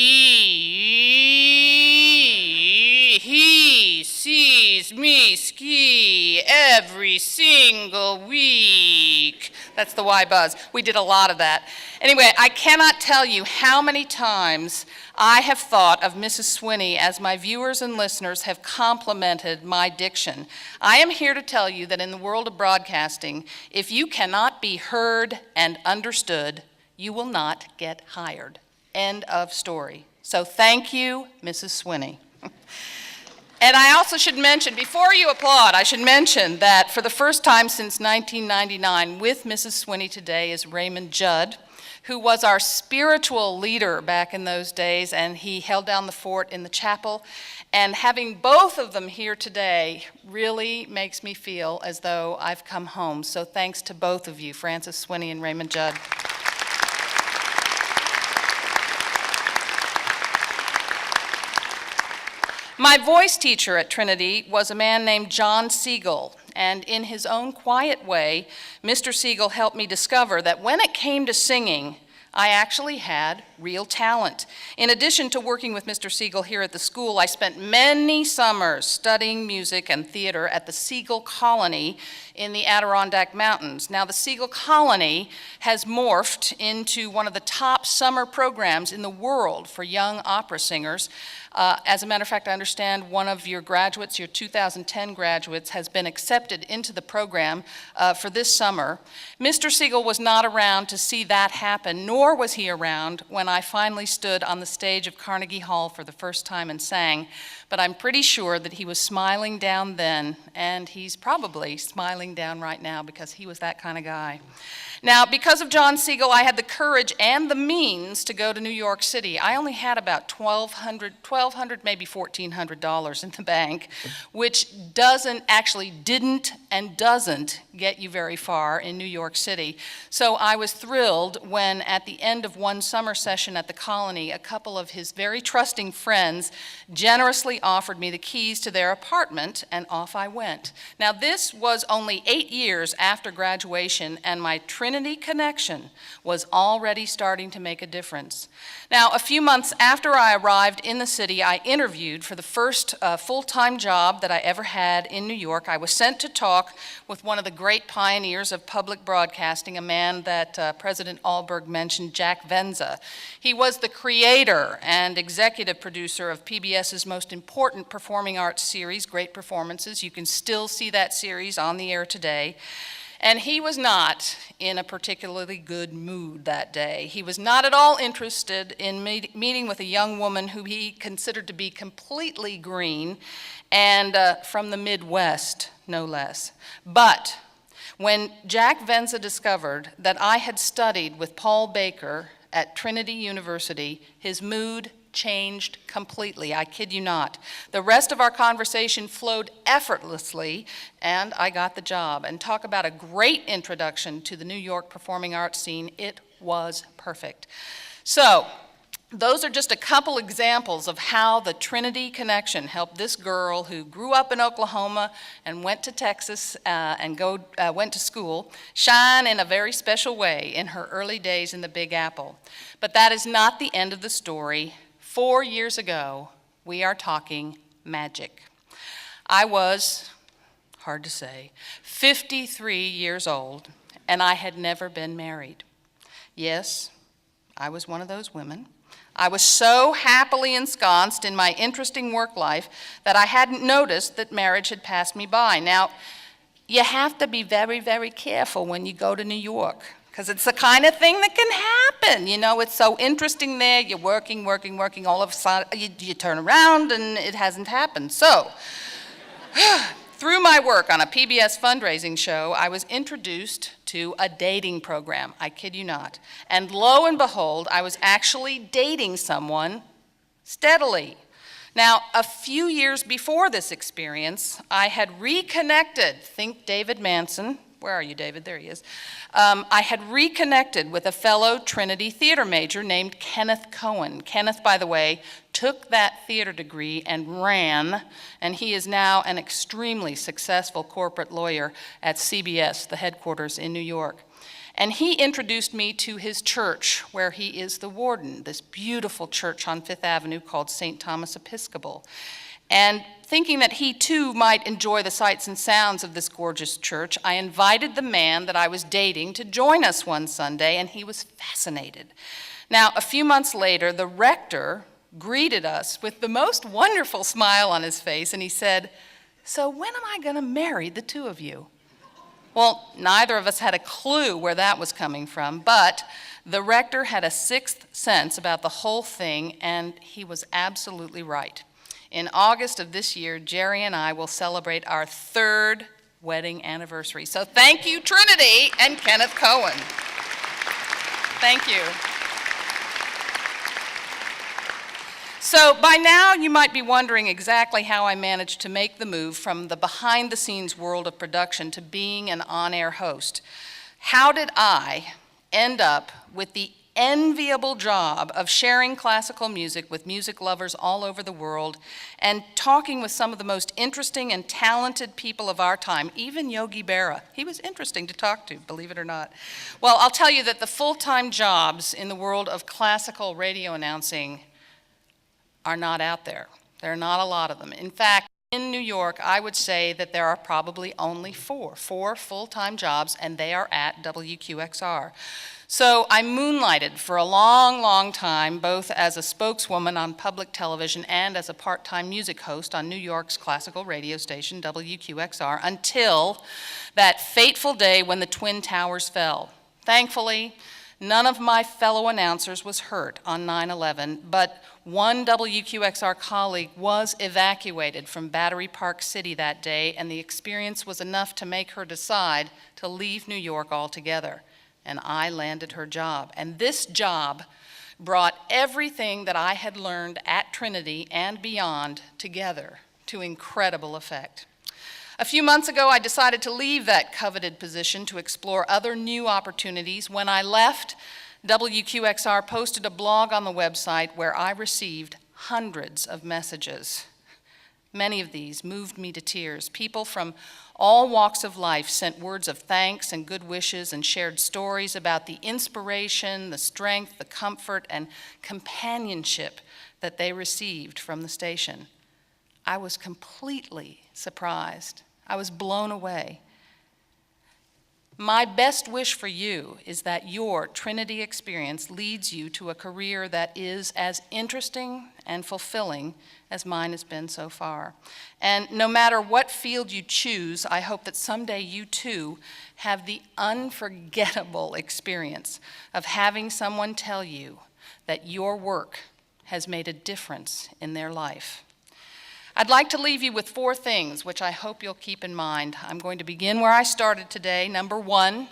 sees me ski every single week. That's the why buzz. We did a lot of that. Anyway, I cannot tell you how many times I have thought of Mrs. Swinney as my viewers and listeners have complimented my diction. I am here to tell you that in the world of broadcasting, if you cannot be heard and understood, you will not get hired. End of story. So thank you, Mrs. Swinney. And I also should mention, before you applaud, I should mention that for the first time since 1999, with Mrs. Swinney today is Raymond Judd, who was our spiritual leader back in those days, and he held down the fort in the chapel. And having both of them here today really makes me feel as though I've come home. So thanks to both of you, Frances Swinney and Raymond Judd. My voice teacher at Trinity was a man named John Siegel, and in his own quiet way, Mr. Siegel helped me discover that when it came to singing, I actually had real talent. In addition to working with Mr. Siegel here at the school, I spent many summers studying music and theater at the Siegel Colony in the Adirondack Mountains. Now, the Siegel Colony has morphed into one of the top summer programs in the world for young opera singers. As a matter of fact, I understand one of your graduates, your 2010 graduates, has been accepted into the program for this summer. Mr. Siegel was not around to see that happen, nor was he around when I finally stood on the stage of Carnegie Hall for the first time and sang. But I'm pretty sure that he was smiling down then, and he's probably smiling down right now because he was that kind of guy. Now, because of John Siegel, I had the courage and the means to go to New York City. I only had about $1,200, maybe $1,400 in the bank, which didn't and doesn't get you very far in New York City. So I was thrilled when at the end of one summer session at the Colony, a couple of his very trusting friends generously offered me the keys to their apartment, and off I went. Now, this was only 8 years after graduation, and my Trinity connection was already starting to make a difference. Now, a few months after I arrived in the city, I interviewed for the first full-time job that I ever had in New York. I was sent to talk with one of the great pioneers of public broadcasting, a man that President Allberg mentioned, Jack Venza. He was the creator and executive producer of PBS's most important performing arts series, Great Performances. You can still see that series on the air today. And he was not in a particularly good mood that day. He was not at all interested in meeting with a young woman who he considered to be completely green and from the Midwest, no less. But when Jack Venza discovered that I had studied with Paul Baker at Trinity University, his mood changed completely. I kid you not. The rest of our conversation flowed effortlessly, and I got the job. And talk about a great introduction to the New York performing arts scene. It was perfect. So, those are just a couple examples of how the Trinity connection helped this girl who grew up in Oklahoma and went to Texas and went to school shine in a very special way in her early days in the Big Apple. But that is not the end of the story. 4 years ago, we are talking magic. I was, hard to say, 53 years old, and I had never been married. Yes, I was one of those women. I was so happily ensconced in my interesting work life that I hadn't noticed that marriage had passed me by. Now, you have to be very, very careful when you go to New York, because it's the kind of thing that can happen. You know, it's so interesting there. You're working, all of a sudden you turn around and it hasn't happened. So, through my work on a PBS fundraising show, I was introduced to a dating program, I kid you not. And lo and behold, I was actually dating someone steadily. Now, a few years before this experience, I had reconnected, think David Manson. Where are you, David? There he is. I had reconnected with a fellow Trinity theater major named Kenneth Cohen. Kenneth, by the way, took that theater degree and ran, and he is now an extremely successful corporate lawyer at CBS, the headquarters in New York. And he introduced me to his church, where he is the warden, this beautiful church on Fifth Avenue called St. Thomas Episcopal. And thinking that he too might enjoy the sights and sounds of this gorgeous church, I invited the man that I was dating to join us one Sunday, and he was fascinated. Now, a few months later, the rector greeted us with the most wonderful smile on his face, and he said, "So when am I going to marry the two of you?" Well, neither of us had a clue where that was coming from, but the rector had a sixth sense about the whole thing, and he was absolutely right. In August of this year, Jerry and I will celebrate our 3rd wedding anniversary. So thank you, Trinity and Kenneth Cohen. Thank you. So by now, you might be wondering exactly how I managed to make the move from the behind-the-scenes world of production to being an on-air host. How did I end up with the enviable job of sharing classical music with music lovers all over the world and talking with some of the most interesting and talented people of our time, even Yogi Berra. He was interesting to talk to, believe it or not. Well, I'll tell you that the full-time jobs in the world of classical radio announcing are not out there. There are not a lot of them. In fact, in New York, I would say that there are probably only four full-time jobs, and they are at WQXR. So I moonlighted for a long, long time, both as a spokeswoman on public television and as a part-time music host on New York's classical radio station, WQXR, until that fateful day when the Twin Towers fell. Thankfully, none of my fellow announcers was hurt on 9/11, but one WQXR colleague was evacuated from Battery Park City that day, and the experience was enough to make her decide to leave New York altogether. And I landed her job. And this job brought everything that I had learned at Trinity and beyond together to incredible effect. A few months ago, I decided to leave that coveted position to explore other new opportunities. When I left, WQXR posted a blog on the website where I received hundreds of messages. Many of these moved me to tears. People from all walks of life sent words of thanks and good wishes and shared stories about the inspiration, the strength, the comfort, and companionship that they received from the station. I was completely surprised. I was blown away. My best wish for you is that your Trinity experience leads you to a career that is as interesting and fulfilling as mine has been so far. And no matter what field you choose, I hope that someday you too have the unforgettable experience of having someone tell you that your work has made a difference in their life. I'd like to leave you with 4 things, which I hope you'll keep in mind. I'm going to begin where I started today. Number 1,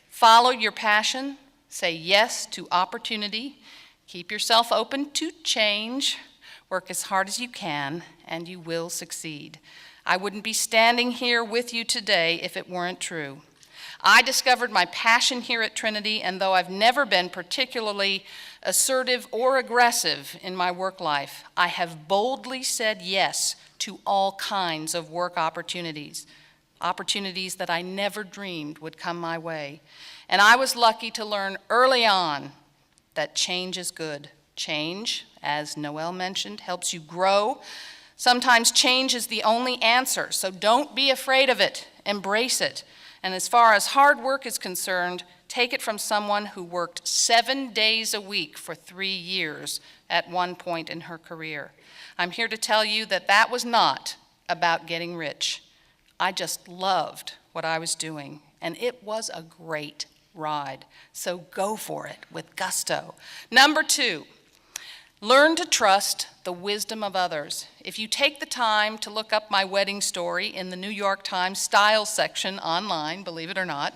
follow your passion. Say yes to opportunity. Keep yourself open to change. Work as hard as you can, and you will succeed. I wouldn't be standing here with you today if it weren't true. I discovered my passion here at Trinity, and though I've never been particularly assertive or aggressive in my work life, I have boldly said yes to all kinds of work opportunities that I never dreamed would come my way. And I was lucky to learn early on that change is good. Change, as Noel mentioned, helps you grow. Sometimes change is the only answer, so don't be afraid of it. Embrace it. And as far as hard work is concerned, take it from someone who worked 7 days a week for 3 years at one point in her career. I'm here to tell you that that was not about getting rich. I just loved what I was doing, and it was a great ride. So go for it with gusto. Number 2, learn to trust the wisdom of others. If you take the time to look up my wedding story in the New York Times style section online, believe it or not,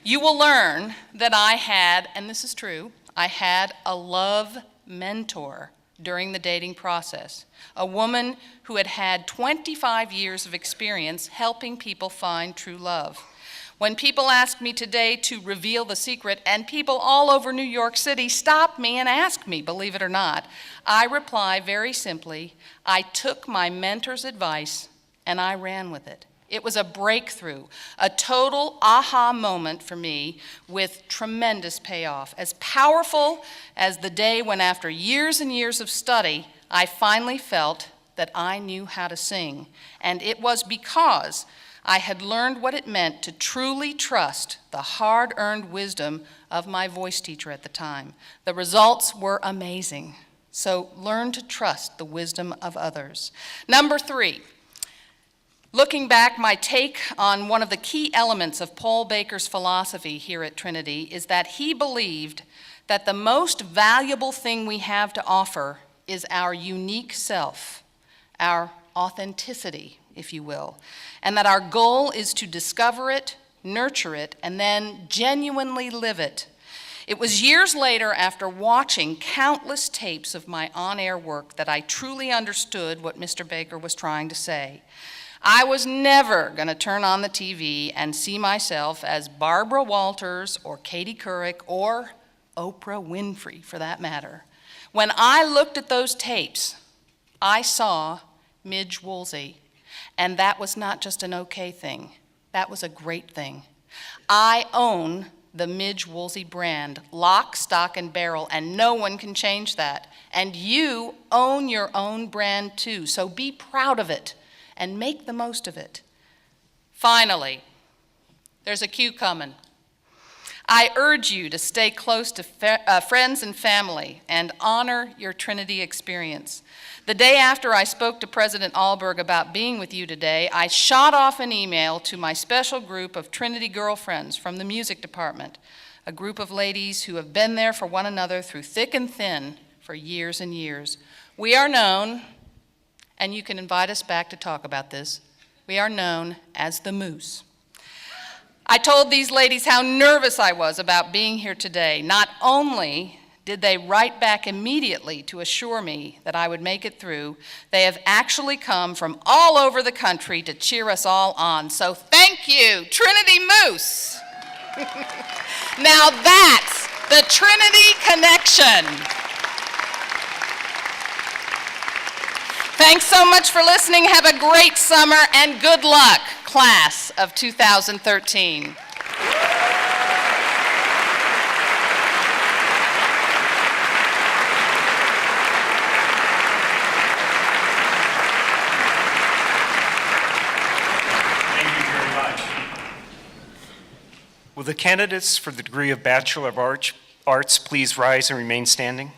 you will learn that I had, and this is true, I had a love mentor during the dating process, a woman who had had 25 years of experience helping people find true love. When people ask me today to reveal the secret, and people all over New York City stop me and ask me, believe it or not, I reply very simply, I took my mentor's advice and I ran with it. It was a breakthrough, a total aha moment for me with tremendous payoff. As powerful as the day when, after years and years of study, I finally felt that I knew how to sing. And it was because I had learned what it meant to truly trust the hard-earned wisdom of my voice teacher at the time. The results were amazing. So learn to trust the wisdom of others. Number 3, looking back, my take on one of the key elements of Paul Baker's philosophy here at Trinity is that he believed that the most valuable thing we have to offer is our unique self, our authenticity, if you will, and that our goal is to discover it, nurture it, and then genuinely live it. It was years later, after watching countless tapes of my on-air work, that I truly understood what Mr. Baker was trying to say. I was never going to turn on the TV and see myself as Barbara Walters or Katie Couric or Oprah Winfrey for that matter. When I looked at those tapes, I saw Midge Woolsey, and that was not just an okay thing. That was a great thing. I own the Midge Woolsey brand, lock, stock, and barrel, and no one can change that. And you own your own brand too, so be proud of it and make the most of it. Finally, there's a cue coming. I urge you to stay close to friends and family and honor your Trinity experience. The day after I spoke to President Alberg about being with you today, I shot off an email to my special group of Trinity girlfriends from the music department, a group of ladies who have been there for one another through thick and thin for years and years. We are known, and you can invite us back to talk about this, we are known as the Moose. I told these ladies how nervous I was about being here today. Not only did they write back immediately to assure me that I would make it through, they have actually come from all over the country to cheer us all on. So thank you, Trinity Moose. Now that's the Trinity Connection. Thanks so much for listening. Have a great summer and good luck, class of 2013. Will the candidates for the degree of Bachelor of Arts please rise and remain standing?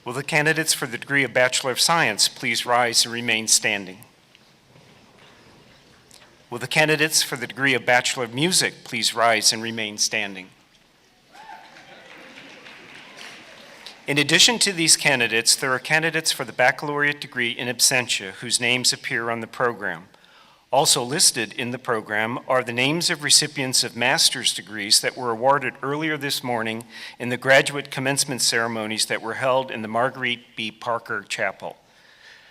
Will the candidates for the degree of Bachelor of Science please rise and remain standing? Will the candidates for the degree of Bachelor of Music please rise and remain standing? In addition to these candidates, there are candidates for the baccalaureate degree in absentia whose names appear on the program. Also listed in the program are the names of recipients of master's degrees that were awarded earlier this morning in the graduate commencement ceremonies that were held in the Marguerite B. Parker Chapel.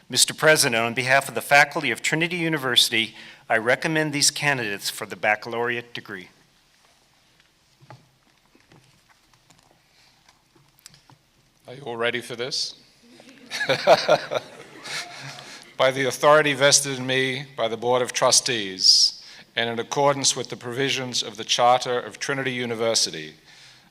Mr. President, on behalf of the faculty of Trinity University, I recommend these candidates for the baccalaureate degree. Are you all ready for this? By the authority vested in me by the Board of Trustees, and in accordance with the provisions of the Charter of Trinity University,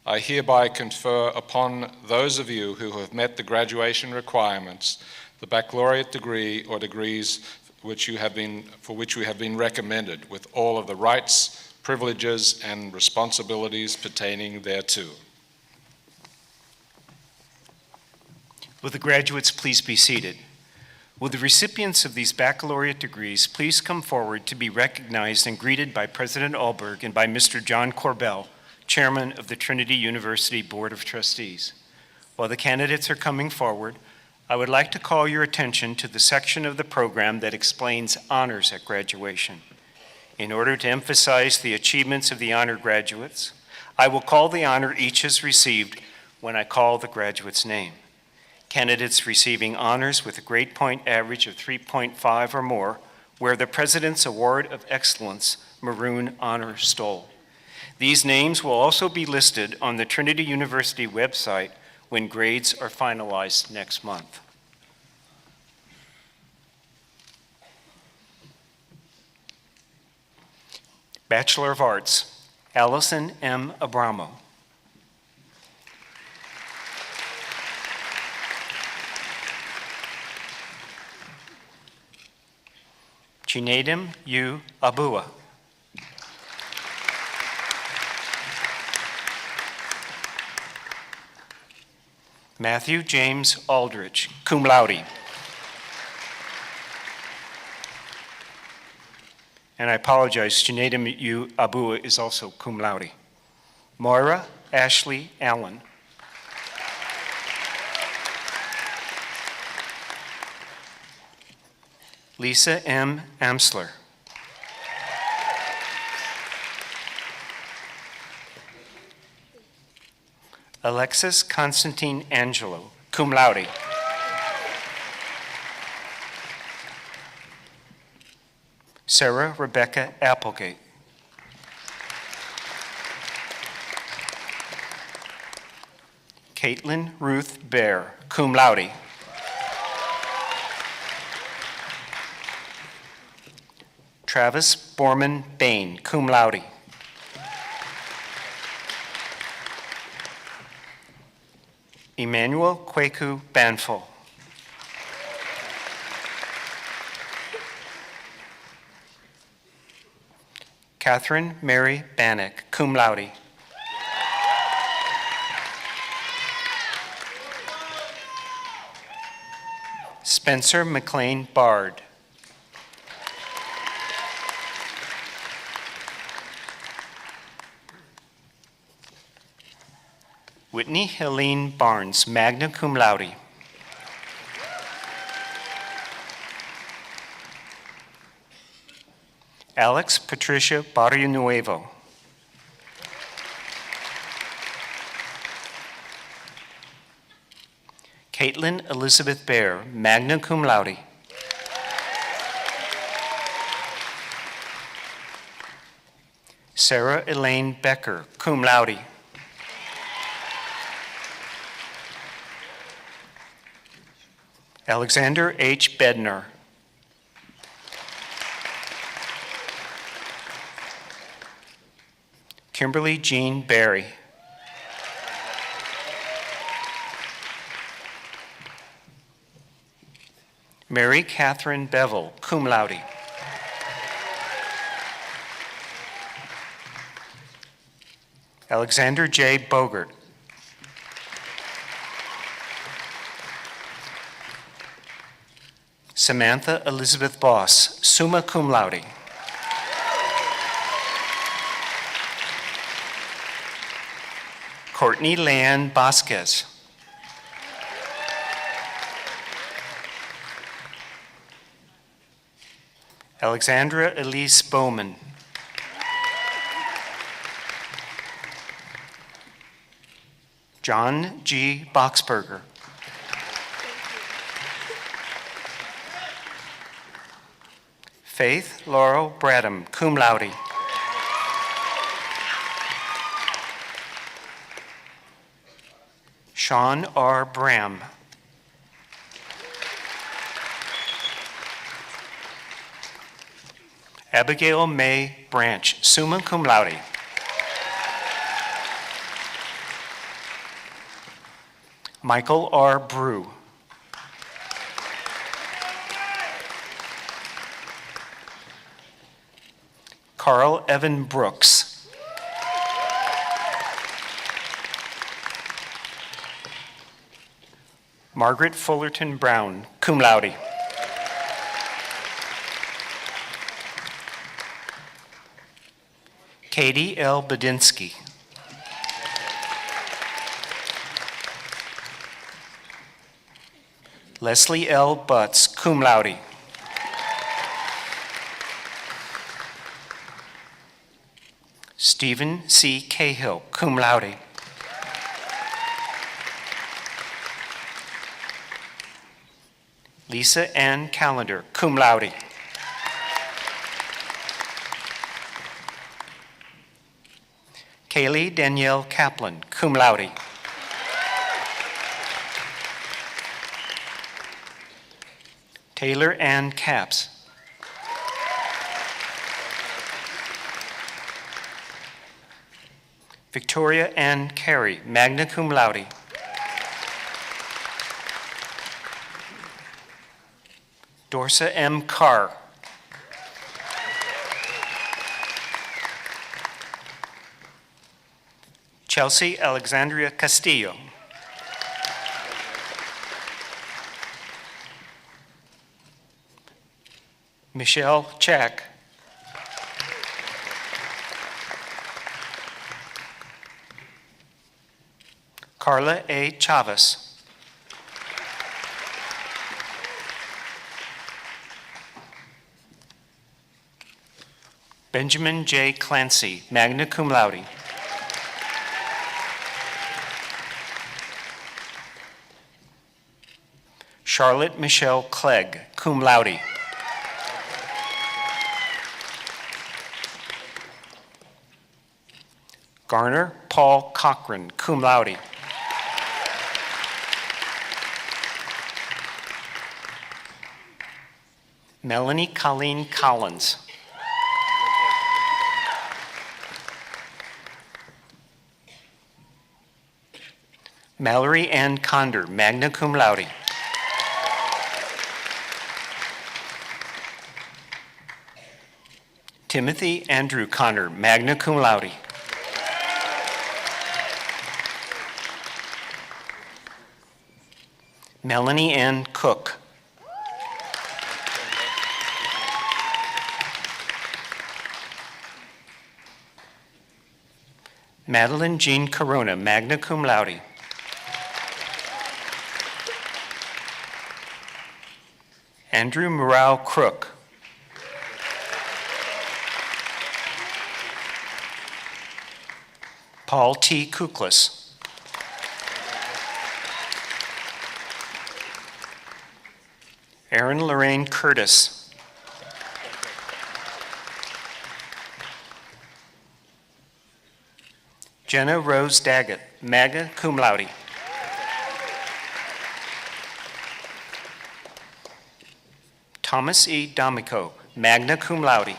I hereby confer upon those of you who have met the graduation requirements the baccalaureate degree or degrees for which we have been recommended, with all of the rights, privileges, and responsibilities pertaining thereto. Will the graduates please be seated? Will the recipients of these baccalaureate degrees please come forward to be recognized and greeted by President Alberg and by Mr. John Corbell, Chairman of the Trinity University Board of Trustees. While the candidates are coming forward, I would like to call your attention to the section of the program that explains honors at graduation. In order to emphasize the achievements of the honor graduates, I will call the honor each has received when I call the graduate's name. Candidates receiving honors with a grade point average of 3.5 or more wear the President's Award of Excellence maroon honor stole. These names will also be listed on the Trinity University website when grades are finalized next month. Bachelor of Arts, Allison M. Abramo. Chinedim U. Abua. Matthew James Aldrich, cum laude. And I apologize, Chinedim U. Abua is also cum laude. Moira Ashley Allen. Lisa M. Amsler. Alexis Constantine Angelo, cum laude. Sarah Rebecca Applegate. Caitlin Ruth Bear, cum laude. Travis Borman Bain, cum laude. Emmanuel Kweku Banful. Catherine Mary Bannock, cum laude. Spencer McLean Bard. Whitney Helene Barnes, magna cum laude. Alex Patricia Barrionuevo. Caitlin Elizabeth Bear, magna cum laude. Sarah Elaine Becker, cum laude. Alexander H. Bednar. Kimberly Jean Berry. Mary Catherine Bevel, cum laude. Alexander J. Bogert. Samantha Elizabeth Boss, summa cum laude. Courtney Leanne Vasquez. Alexandra Elise Bowman. John G. Boxberger. Faith Laurel Bradham, cum laude. Sean R. Bram. Abigail May Branch, summa cum laude. Michael R. Brew. Carl Evan Brooks. Margaret Fullerton Brown, cum laude. Katie L. Badinsky. Leslie L. Butts, cum laude. Stephen C. Cahill, cum laude. Lisa Ann Callender, cum laude. Kaylee Danielle Kaplan, cum laude. Taylor Ann Capps. Victoria Ann Carey, magna cum laude. Dorsa M. Carr. Chelsea Alexandria Castillo. Michelle Chack. Carla A. Chavez. Benjamin J. Clancy, magna cum laude. Charlotte Michelle Clegg, cum laude. Garner Paul Cochran, cum laude. Melanie Colleen Collins. Mallory Ann Conder, magna cum laude. Timothy Andrew Connor, magna cum laude. Melanie Ann Cook. Madeline Jean Corona, magna cum laude. Andrew Morale Crook. Paul T. Kuklas. Erin Lorraine Curtis. Jenna Rose Daggett, magna cum laude. Thomas E. D'Amico, magna cum laude.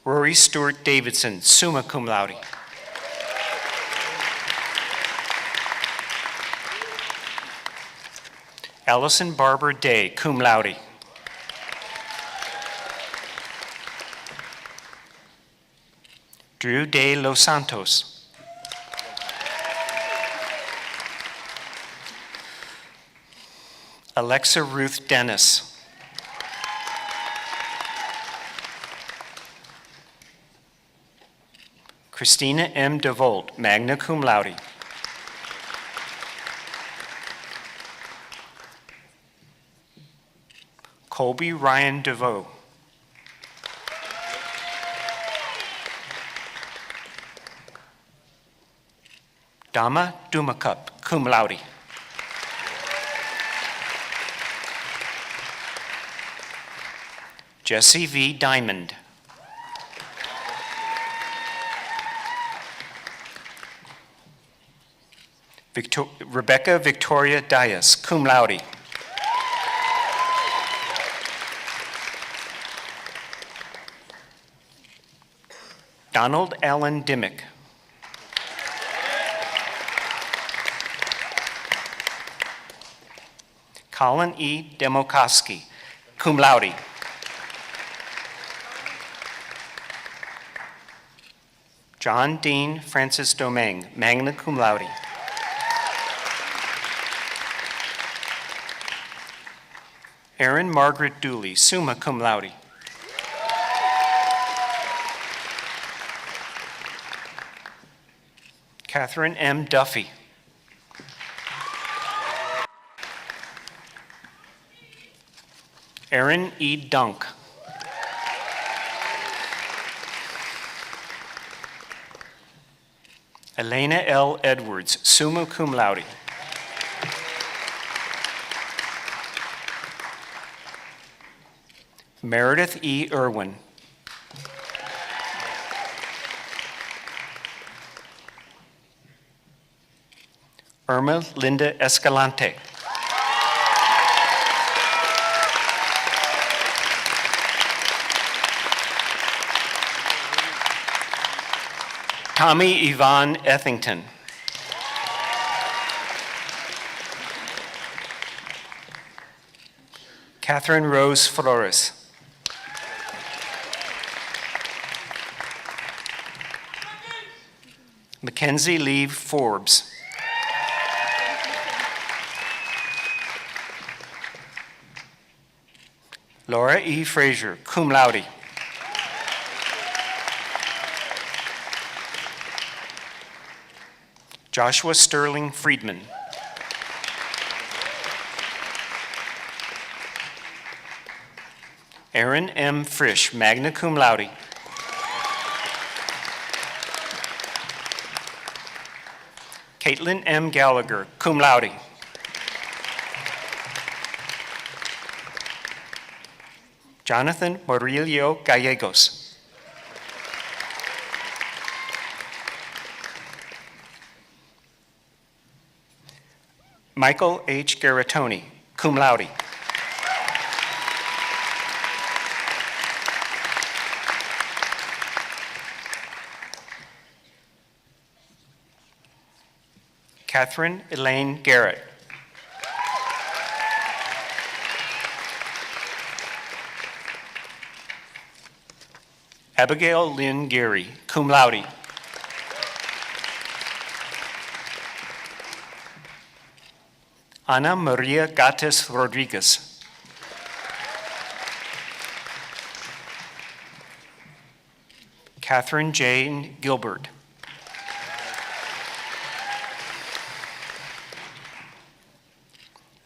Rory Stewart Davidson, summa cum laude. Allison Barbara Day, cum laude. Drew De Los Santos. Alexa Ruth Dennis. Christina M. DeVolt, magna cum laude. Colby Ryan DeVoe. Dama Dumacup, cum laude. Jesse V. Diamond. Rebecca Victoria Dias, cum laude. Donald Allen Dimmick. Colin E. Demokoski, cum laude. John Dean Francis Domingue, magna cum laude. Erin Margaret Dooley, summa cum laude. Catherine M. Duffy. Aaron E. Dunk. Elena L. Edwards, summa cum laude. Meredith E. Irwin. Irma Linda Escalante. Tommy Yvonne Ethington. Catherine Rose Flores. Mackenzie Lee Forbes. Laura E. Frazier, cum laude. Joshua Sterling Friedman. Aaron M. Frisch, magna cum laude. Caitlin M. Gallagher, cum laude. Jonathan Murillo Gallegos. Michael H. Garatoni, cum laude. Catherine Elaine Garrett. Abigail Lynn Geary, cum laude. Ana Maria Gates Rodriguez. Catherine Jane Gilbert.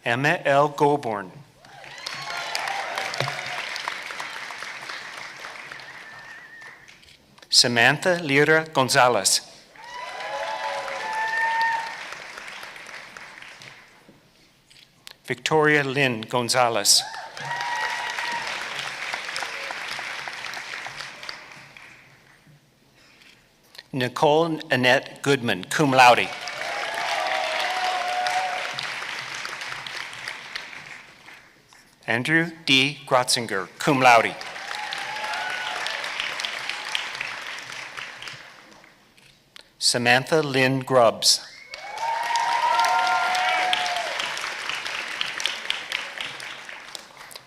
Emma L. Goborn. Samantha Lira Gonzalez. Victoria Lynn Gonzalez. Nicole Annette Goodman, cum laude. Andrew D. Grotzinger, cum laude. Samantha Lynn Grubbs.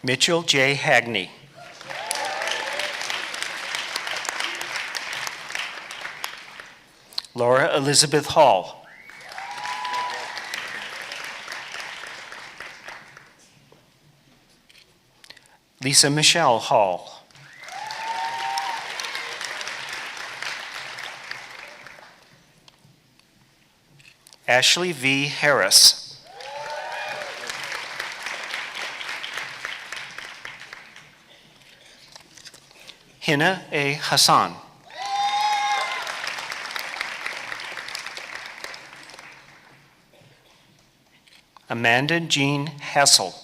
Mitchell J. Hagney. Laura Elizabeth Hall. Lisa Michelle Hall. Ashley V. Harris. Hina A. Hassan. Amanda Jean Hassel.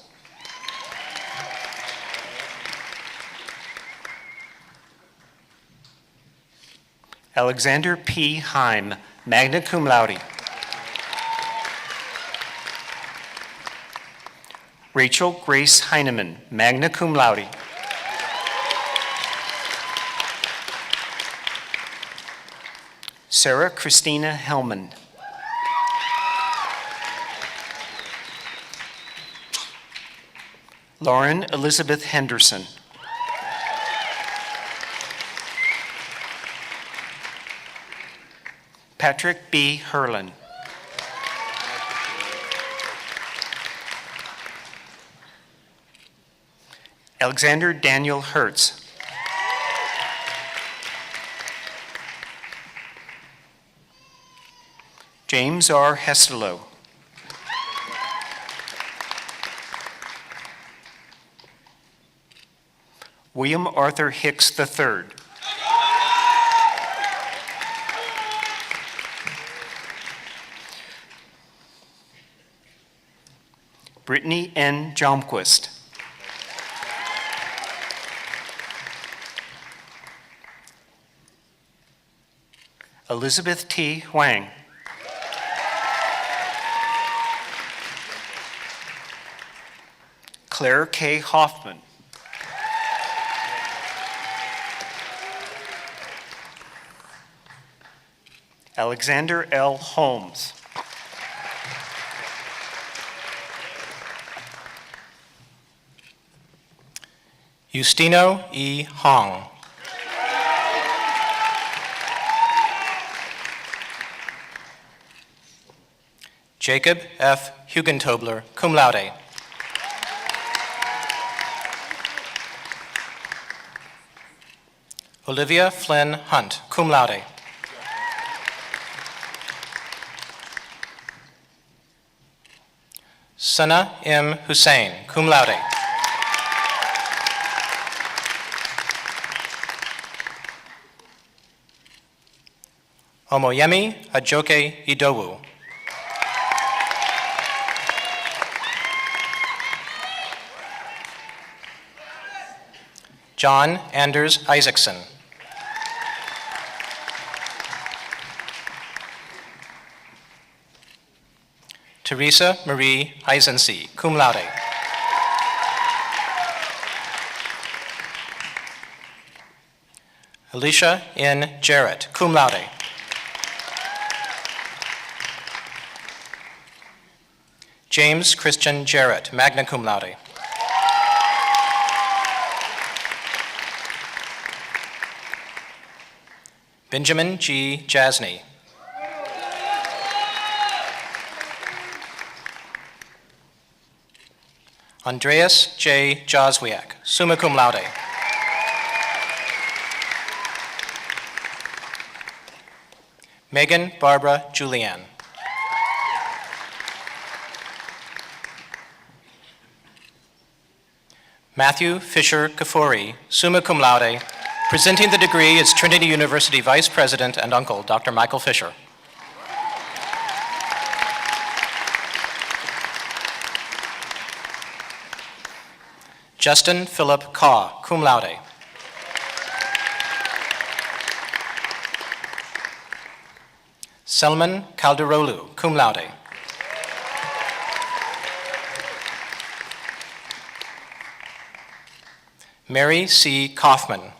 Alexander P. Heim, magna cum laude. Rachel Grace Heineman, magna cum laude. Sarah Christina Hellman. Lauren Elizabeth Henderson. Patrick B. Herlin. Alexander Daniel Hertz. James R. Hestelow. William Arthur Hicks III. Brittany N. Jomquist. Elizabeth T. Huang. Claire K. Hoffman. Alexander L. Holmes. Justino E. Hong. Jacob F. Hugentobler, cum laude. Olivia Flynn Hunt, cum laude. Sana M. Hussein, cum laude. Omoyemi Ajoke Idowu. John Anders Isaacson. Teresa Marie Eisensee, cum laude. Alicia N. Jarrett, cum laude. James Christian Jarrett, magna cum laude. Benjamin G. Jasny. Andreas J. Joswiak, summa cum laude. Megan Barbara Julian. Matthew Fisher Kafori, summa cum laude. Presenting the degree is Trinity University Vice President and uncle, Dr. Michael Fisher. Justin Philip Kaw, cum laude. Selman Calderolu, cum laude. Mary C. Kaufman.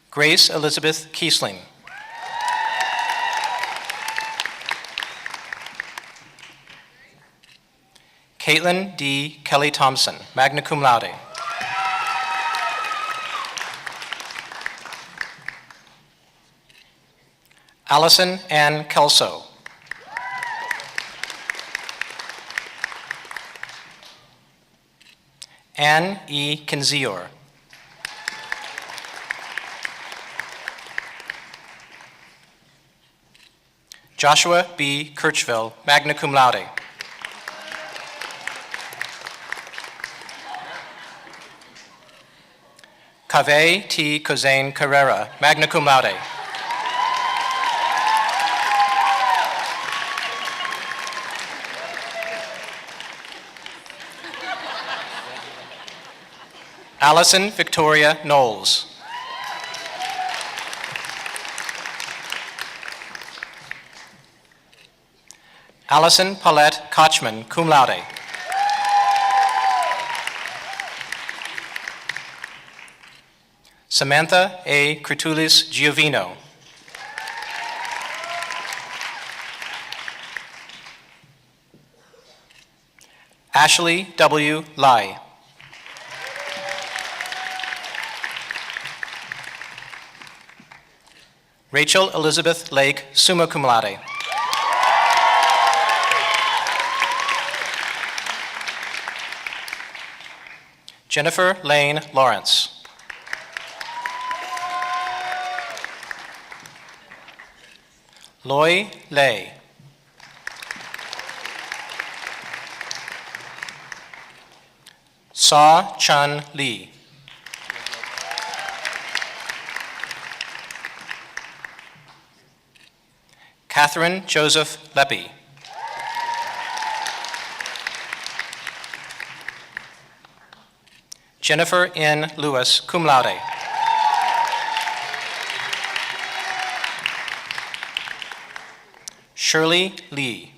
Grace Elizabeth Kiesling. Caitlin D. Kelly Thompson, magna cum laude. Allison Ann Kelso. Ann E. Kinzior. Joshua B. Kirchville, magna cum laude. Cave T. Cozain Carrera, magna cum laude. Allison Victoria Knowles. Allison Paulette Kochman, cum laude. Samantha A. Crutulis Giovino. Ashley W. Lai. Rachel Elizabeth Lake, summa cum laude. Jennifer Lane Lawrence. Loy Lay. Saw Chun Lee. Catherine Joseph Leppy. Jennifer N. Lewis, cum laude. Shirley Lee.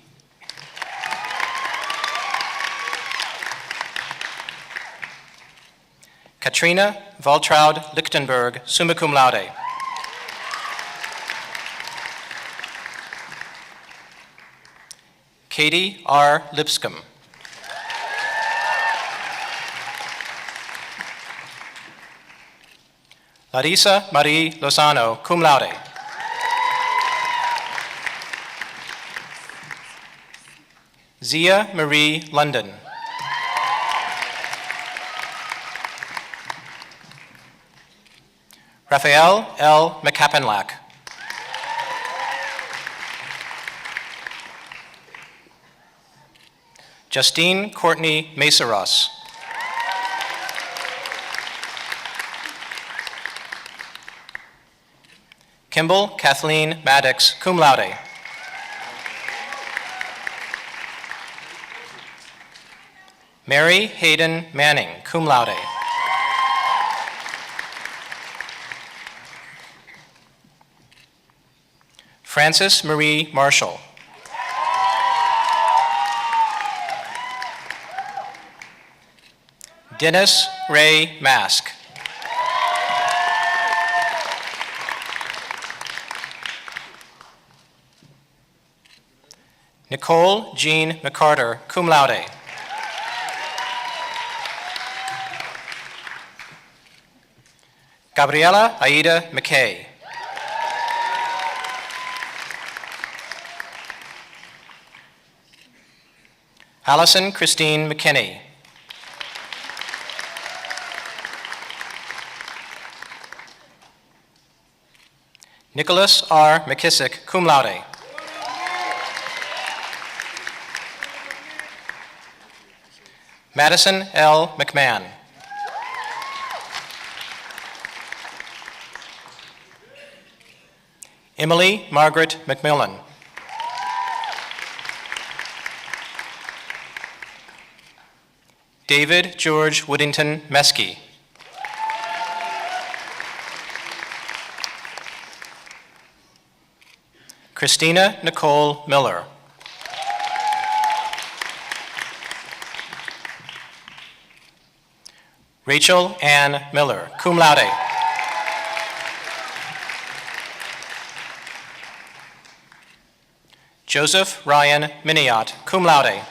Katrina Valtraud Lichtenberg, summa cum laude. Katie R. Lipscomb. Larissa Marie Lozano, cum laude. Zia Marie London. Raphael L. McCappenlack. Justine Courtney Meseros. Kimball Kathleen Maddox, cum laude. Mary Hayden Manning, cum laude. Frances Marie Marshall. Dennis Ray Mask. Nicole Jean McCarter, cum laude. Gabriela Aida McKay. Allison Christine McKinney. Nicholas R. McKissick, cum laude. Madison L. McMahon. Emily Margaret McMillan. David George Woodington Meskey. Christina Nicole Miller. Rachel Ann Miller, cum laude. Joseph Ryan Miniot, cum laude.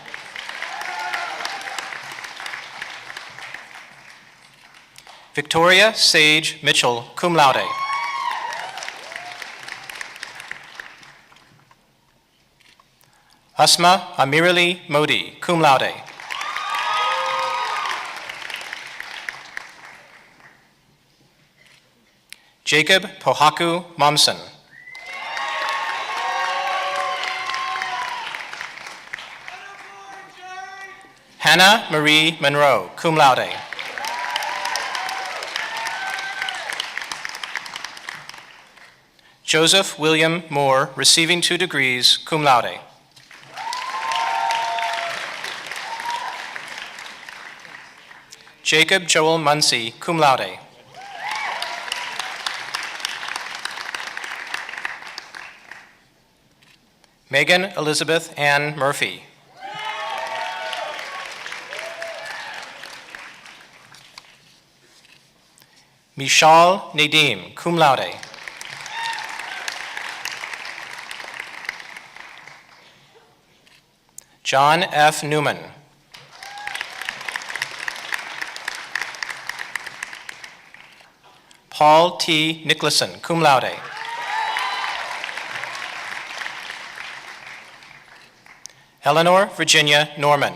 Victoria Sage Mitchell, cum laude. Asma Amirali Modi, cum laude. Jacob Pohaku Momsen. Hannah Marie Monroe, cum laude. Joseph William Moore, receiving 2 degrees, cum laude. Jacob Joel Muncy, cum laude. Megan Elizabeth Ann Murphy. Michal Nadim, cum laude. John F. Newman. Paul T. Nicholson, cum laude. Eleanor Virginia Norman.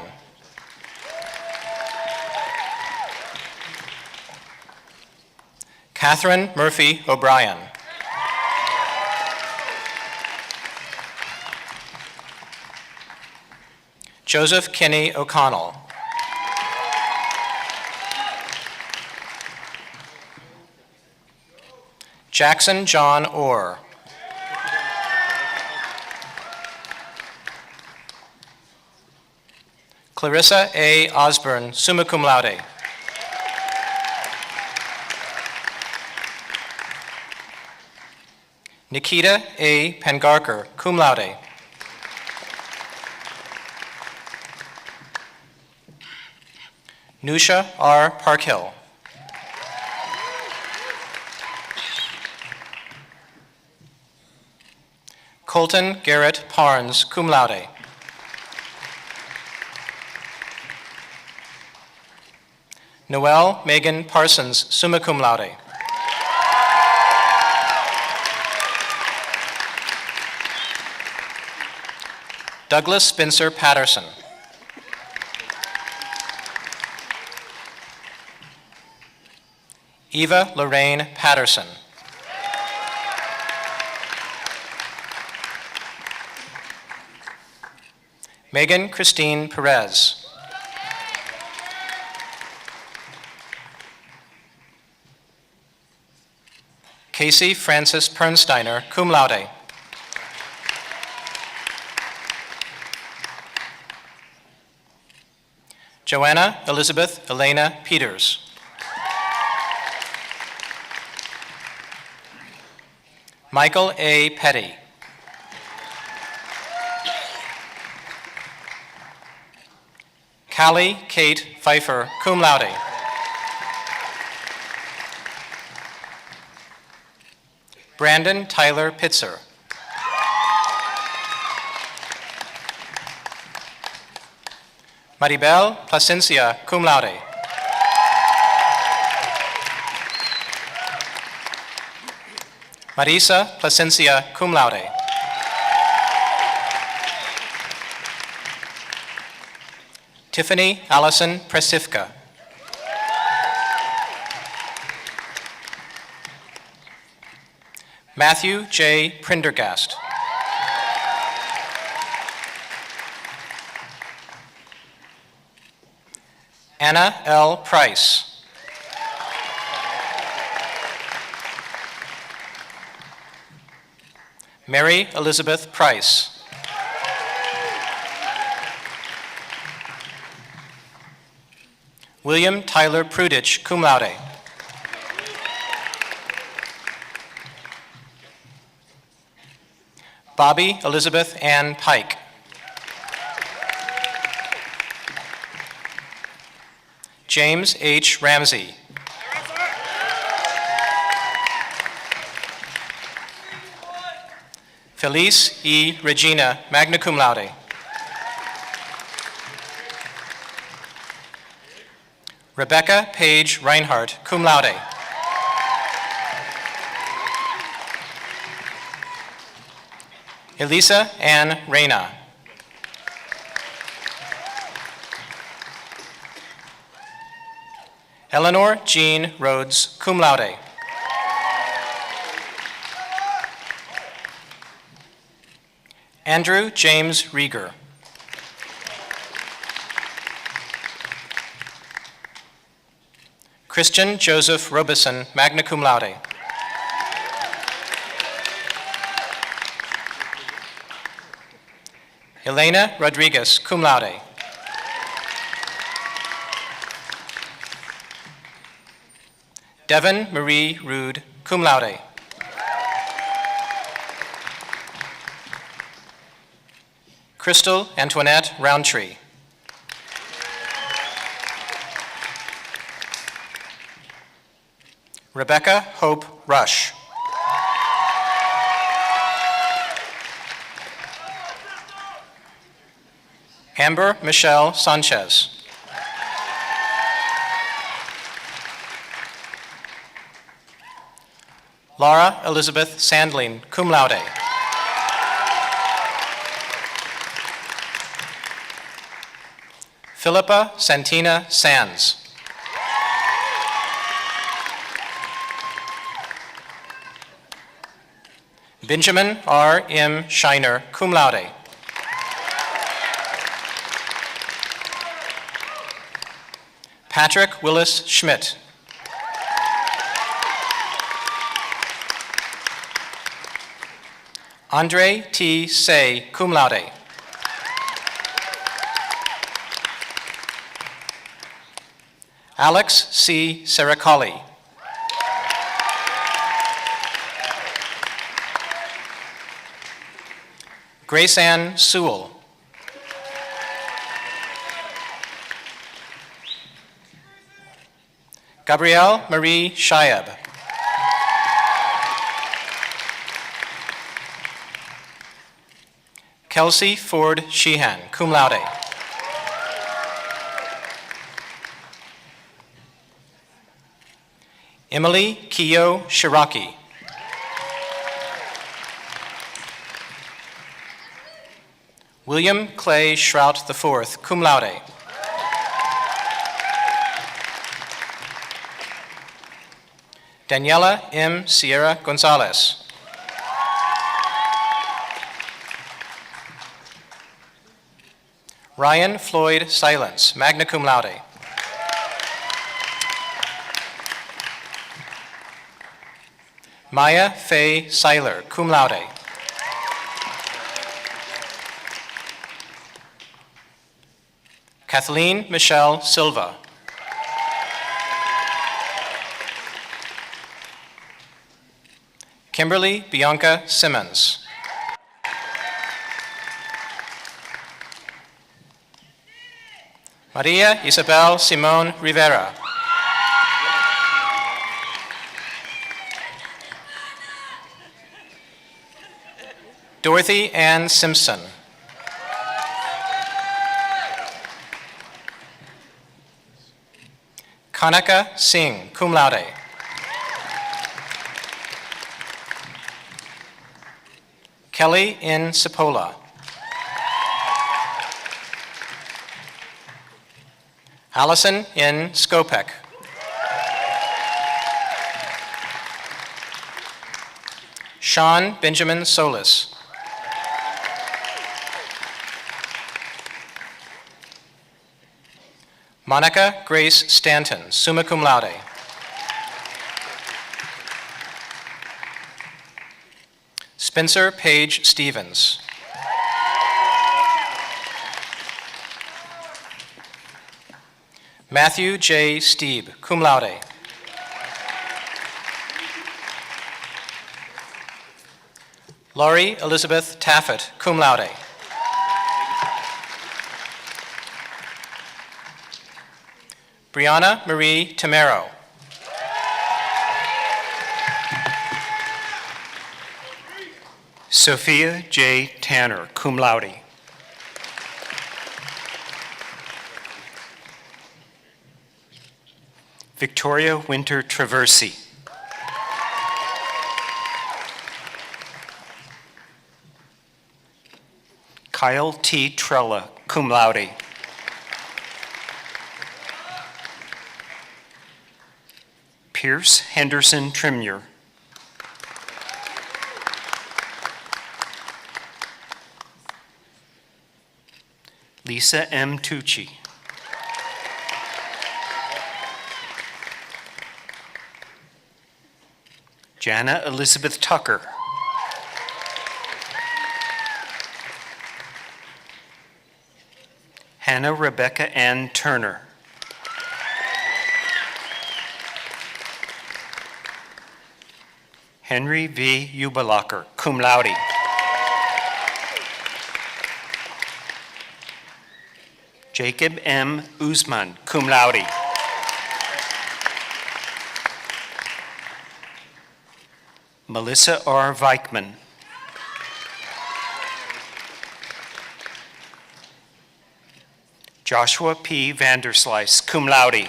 Catherine Murphy O'Brien. Joseph Kinney O'Connell. Jackson John Orr. Clarissa A. Osborne, summa cum laude. Nikita A. Pengarkar, cum laude. Nusha R. Parkhill. Colton Garrett Parnes, cum laude. Noelle Megan Parsons, summa cum laude. Douglas Spencer Patterson. Eva Lorraine Patterson. Megan Christine Perez. Casey Francis Pernsteiner, cum laude. Joanna Elizabeth Elena Peters. Michael A. Petty. Callie Kate Pfeiffer, cum laude. Brandon Tyler Pitzer. Maribel Placencia, cum laude. Marisa Placencia, cum laude. Tiffany Allison Presivka. Matthew J. Prendergast. Anna L. Price. Mary Elizabeth Price. William Tyler Prudich, cum laude. Bobby Elizabeth Ann Pike. James H. Ramsey. Felice E. Regina, magna cum laude. Rebecca Paige Reinhardt, cum laude. Elisa Ann Reyna. Eleanor Jean Rhodes, cum laude. Andrew James Rieger. Christian Joseph Robeson, magna cum laude. Elena Rodriguez, cum laude. Devon Marie Rude, cum laude. Crystal Antoinette Roundtree. Rebecca Hope Rush. Amber Michelle Sanchez. Laura Elizabeth Sandling, cum laude. Philippa Santina Sands. Benjamin R. M. Shiner, cum laude. Patrick Willis Schmidt. Andre T. Say, cum laude. Alex C. Seracoli. Grace Ann Sewell. Gabrielle Marie Shiab. Kelsey Ford Sheehan, cum laude. Emily Kiyo Shiraki. William Clay Shrout IV, cum laude. Daniela M. Sierra Gonzalez. Ryan Floyd Silence, magna cum laude. Maya Faye Seiler, cum laude. Kathleen Michelle Silva. Kimberly Bianca Simmons. Maria Isabel Simon Rivera. Dorothy Ann Simpson. Kanaka Singh, cum laude. Kelly N. Cipolla. Allison N. Skopek. Sean Benjamin Solis. Monica Grace Stanton, summa cum laude. Spencer Page Stevens. Matthew J. Steeb, cum laude. Laurie Elizabeth Taffet, cum laude. Brianna Marie Tamero. Sophia J. Tanner, cum laude. Victoria Winter Traversi. Kyle T. Trella, cum laude. Pierce Henderson Trimyer. Lisa M. Tucci. Jana Elizabeth Tucker. Hannah Rebecca Ann Turner. Henry V. Ubelacher, cum laude. Jacob M. Usman, cum laude. Melissa R. Weichman. Joshua P. Vanderslice, cum laude.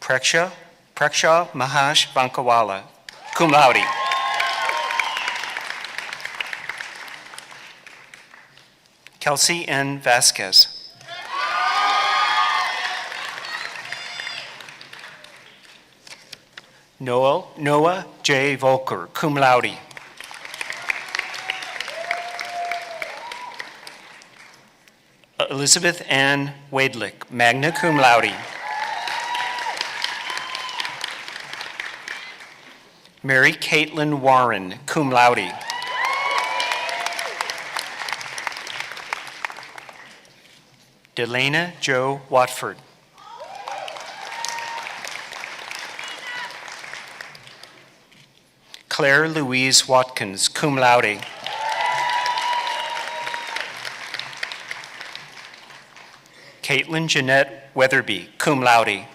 Preksha Mahash Vankawala, cum laude. Kelsey N. Vasquez. Noah J. Volker, cum laude. Elizabeth Ann Wadelick, magna cum laude. Mary Caitlin Warren, cum laude. Delana Jo Watford. Claire Louise Watkins, cum laude. Caitlin Jeanette Weatherby, cum laude.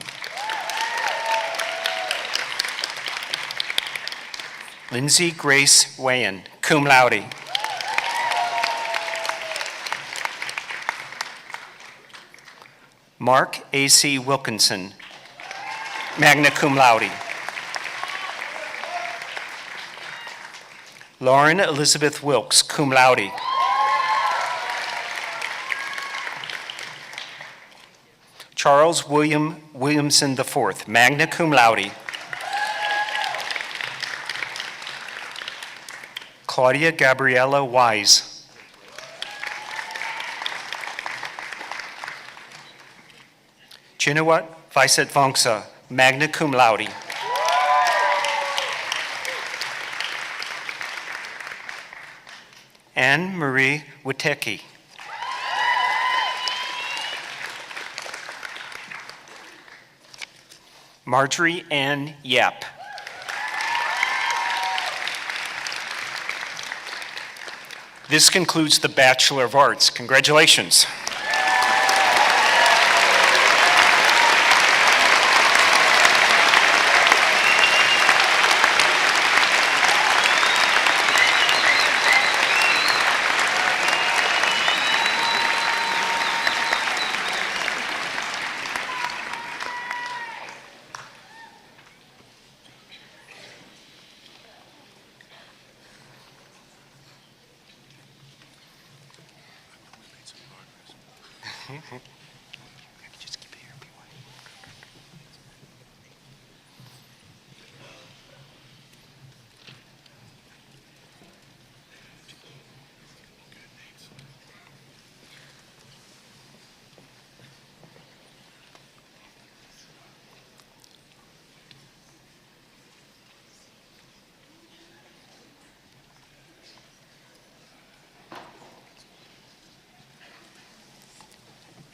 Lindsay Grace Wayan, cum laude. Mark A.C. Wilkinson, magna cum laude. Lauren Elizabeth Wilkes, cum laude. Charles William Williamson IV, magna cum laude. Claudia Gabriella Wise. Chinawat Viset Vongsa, magna cum laude. Anne Marie Witecki. Marjorie Ann Yap. This concludes the Bachelor of Arts. Congratulations.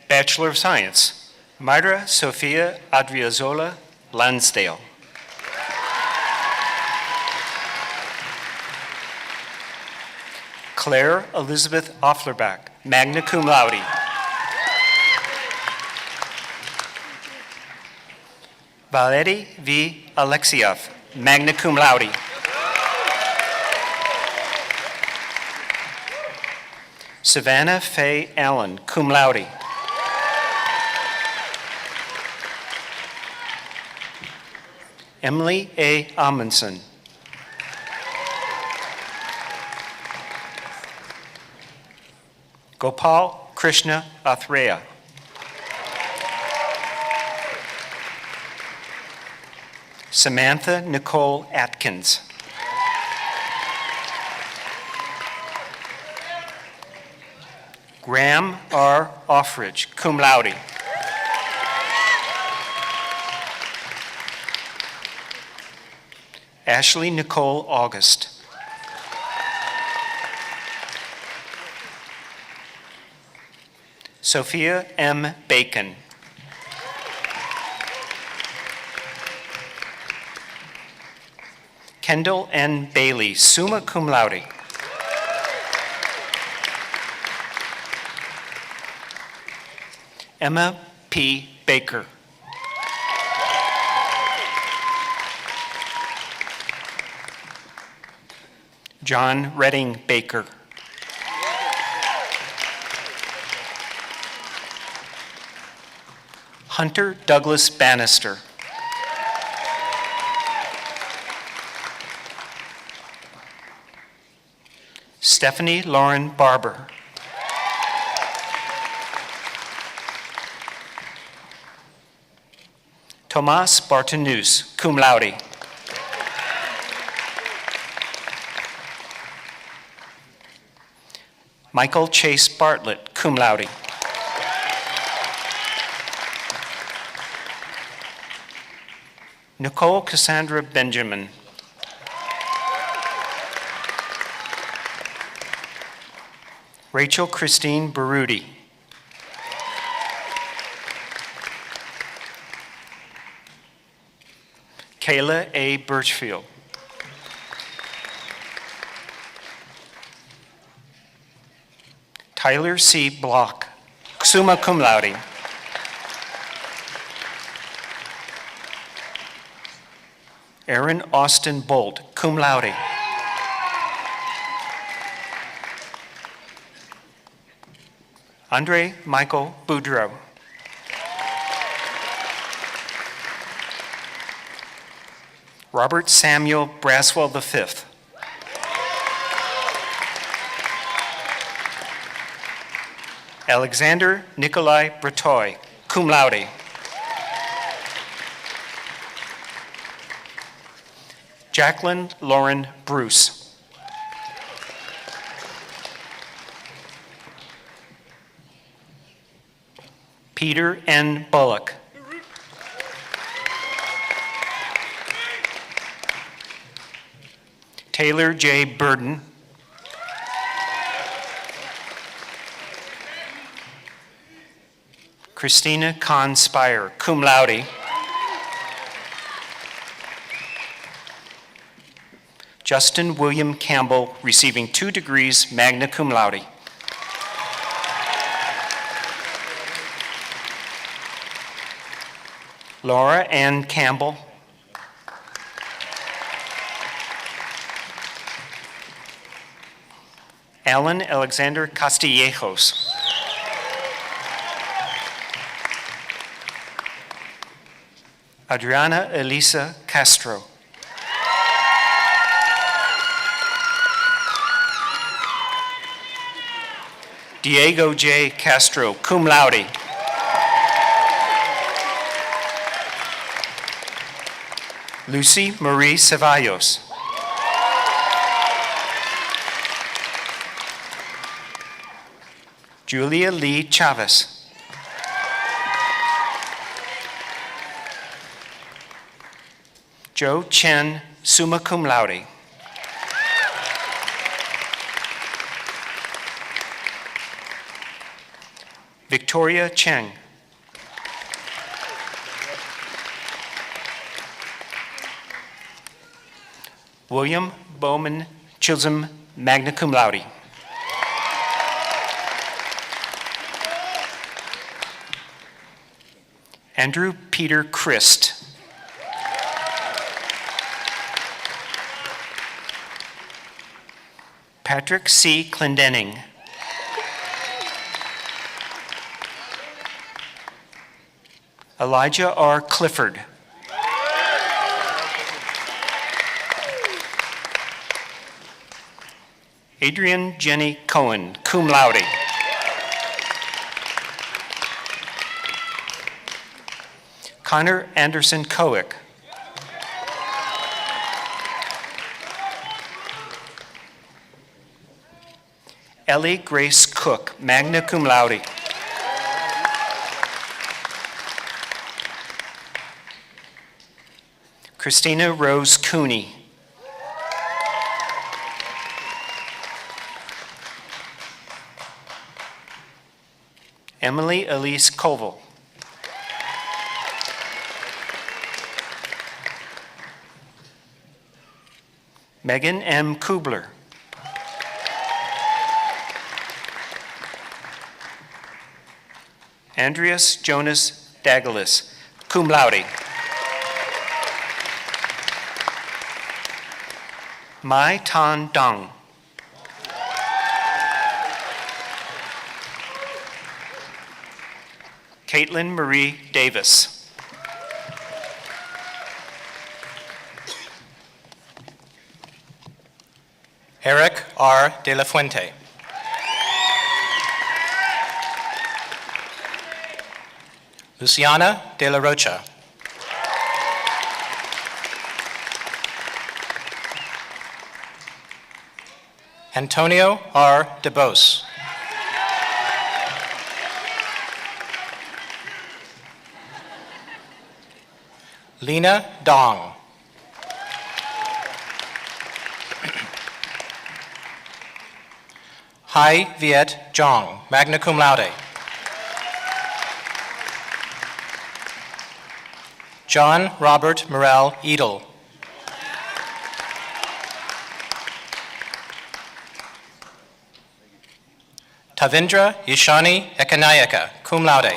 Bachelor of Science, Myra Sophia Adriazola Lansdale. Claire Elizabeth Offlerbach, magna cum laude. Valery V. Alexiev, magna cum laude. Savannah Faye Allen, cum laude. Emily A. Amundsen. Gopal Krishna Athreya. Samantha Nicole Atkins. Graham R. Offridge, cum laude. Ashley Nicole August. Sophia M. Bacon. Kendall N. Bailey, summa cum laude. Emma P. Baker. John Redding Baker. Hunter Douglas Bannister. Stephanie Lauren Barber. Tomas Bartanus, cum laude. Michael Chase Bartlett, cum laude. Nicole Cassandra Benjamin. Rachel Christine Berudi. Kayla A. Birchfield. Tyler C. Block, summa cum laude. Aaron Austin Bolt, cum laude. Andre Michael Boudreau. Robert Samuel Braswell V. Alexander Nikolai Bratoy, cum laude. Jacqueline Lauren Bruce. Peter N. Bullock. Taylor J. Burden. Christina Kahn Spire, cum laude. Justin William Campbell, receiving 2 degrees magna cum laude. Laura Ann Campbell. Alan Alexander Castillejos. Adriana Elisa Castro. Diego J. Castro, cum laude. Lucy Marie Ceballos. Julia Lee Chavez. Joe Chen, summa cum laude. Victoria Cheng. William Bowman Chisholm, magna cum laude. Andrew Peter Christ. Patrick C. Clendenning. Elijah R. Clifford. Adrian Jenny Cohen, cum laude. Connor Anderson Coick. Ellie Grace Cook, magna cum laude. Christina Rose Cooney. Emily Elise Koval. Megan M. Kubler. Andreas Jonas Dagalis, cum laude. Mai Tan Dong. Caitlin Marie Davis. Eric R. De La Fuente. Luciana De La Rocha. Antonio R. DeBose. Lena Dong. Hai Viet Jong, magna cum laude. John Robert Morel Edel. Tavindra Ishani Ekanayaka, cum laude.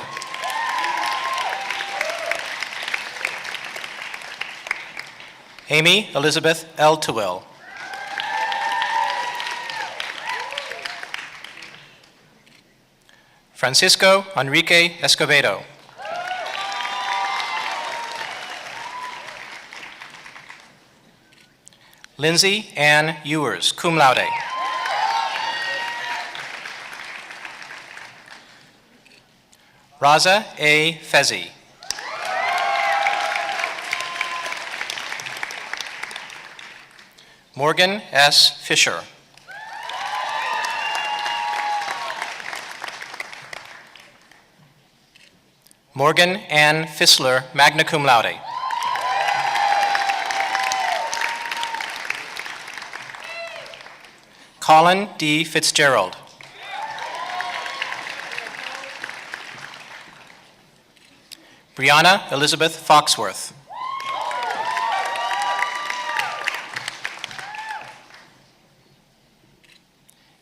Amy Elizabeth L. Twill. Francisco Enrique Escobedo. Lindsay Ann Ewers, cum laude. Raza A. Fezzi. Morgan S. Fisher. Morgan Ann Fissler, magna cum laude. Colin D. Fitzgerald. Brianna Elizabeth Foxworth.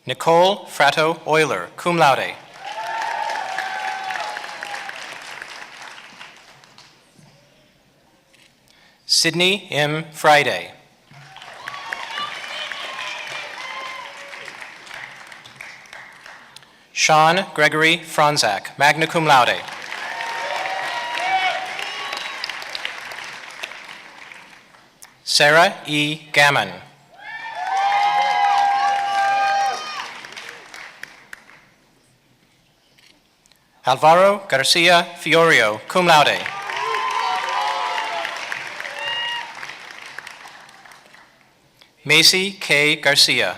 Nicole Fratto Euler, cum laude. Sydney M. Friday. Sean Gregory Franzak, magna cum laude. Sarah E. Gammon. Alvaro Garcia Fiorio, cum laude. Macy K. Garcia.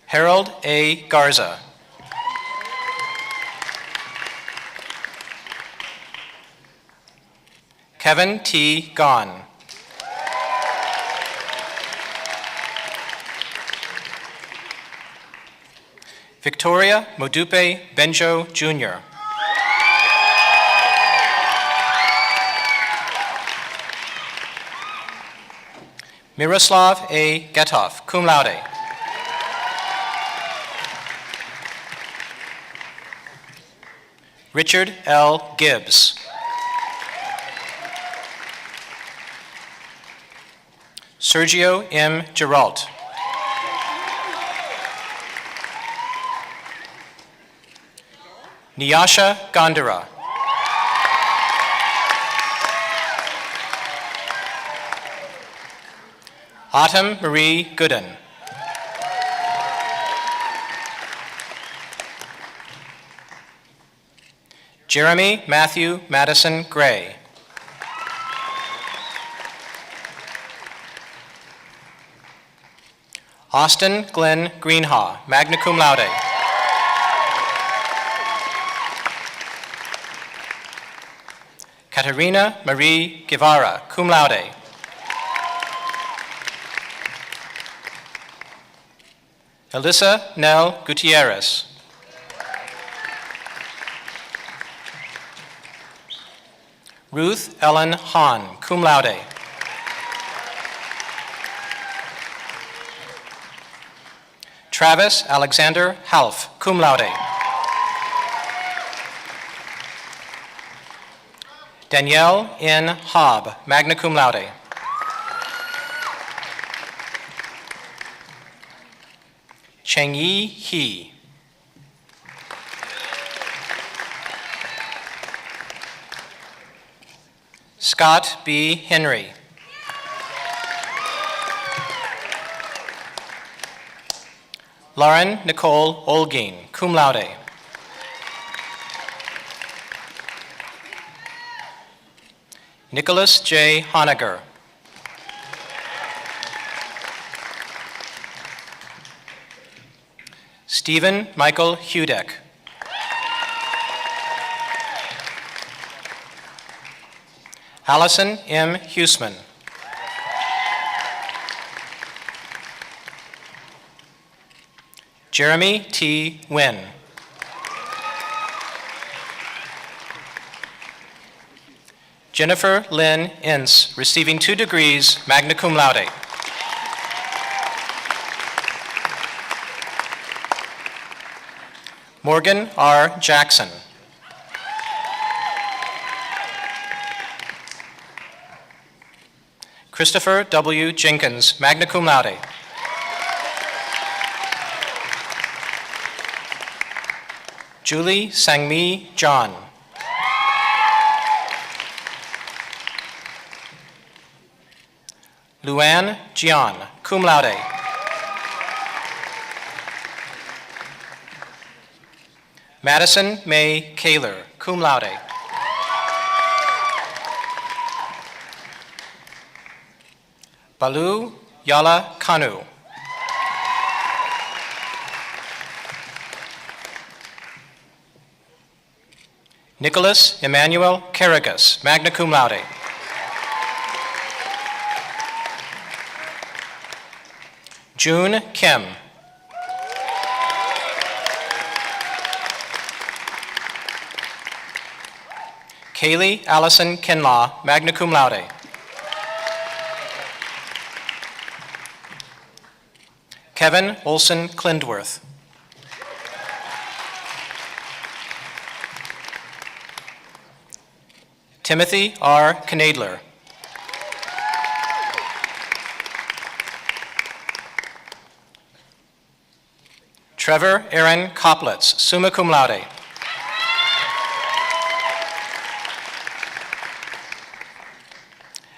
Harold A. Garza. Kevin T. Gahn. Victoria Modupe Benjo, Jr. Miroslav A. Gethoff, cum laude. Richard L. Gibbs. Sergio M. Geralt. Nyasha Gondara. Autumn Marie Gooden. Jeremy Matthew Madison Gray. Austin Glenn Greenhaw, magna cum laude. Katerina Marie Guevara, cum laude. Alyssa Nell Gutierrez. Ruth Ellen Hahn, cum laude. Travis Alexander Half, cum laude. Danielle N. Hobb, magna cum laude. Cheng-Yi He. Scott B. Henry. Lauren Nicole Olguin, cum laude. Nicholas J. Honegger. Stephen Michael Hudek. Allison M. Huseman. Jeremy T. Wynn. Jennifer Lynn Ince, receiving 2 degrees, magna cum laude. Morgan R. Jackson. Christopher W. Jenkins, magna cum laude. Julie Sangmi John. Luann Jian, cum laude. Madison May Kaler, cum laude. Balu Yala Kanu. Nicholas Emmanuel Carragas, magna cum laude. June Kim. Kaylee Allison Kinlaw, magna cum laude. Kevin Olson Klindworth. Timothy R. Knadler. Trevor Aaron Koplitz, summa cum laude.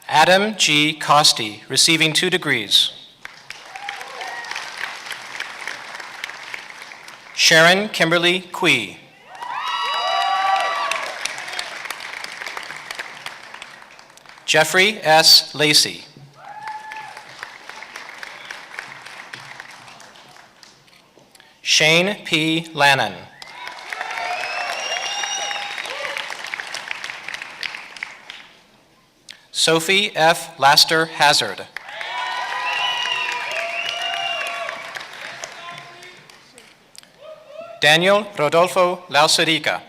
Adam G. Costi, receiving 2 degrees. Sharon Kimberly Quee. Jeffrey S. Lacey. Shane P. Lannon. Sophie F. Laster Hazard. Daniel Rodolfo Lauserica.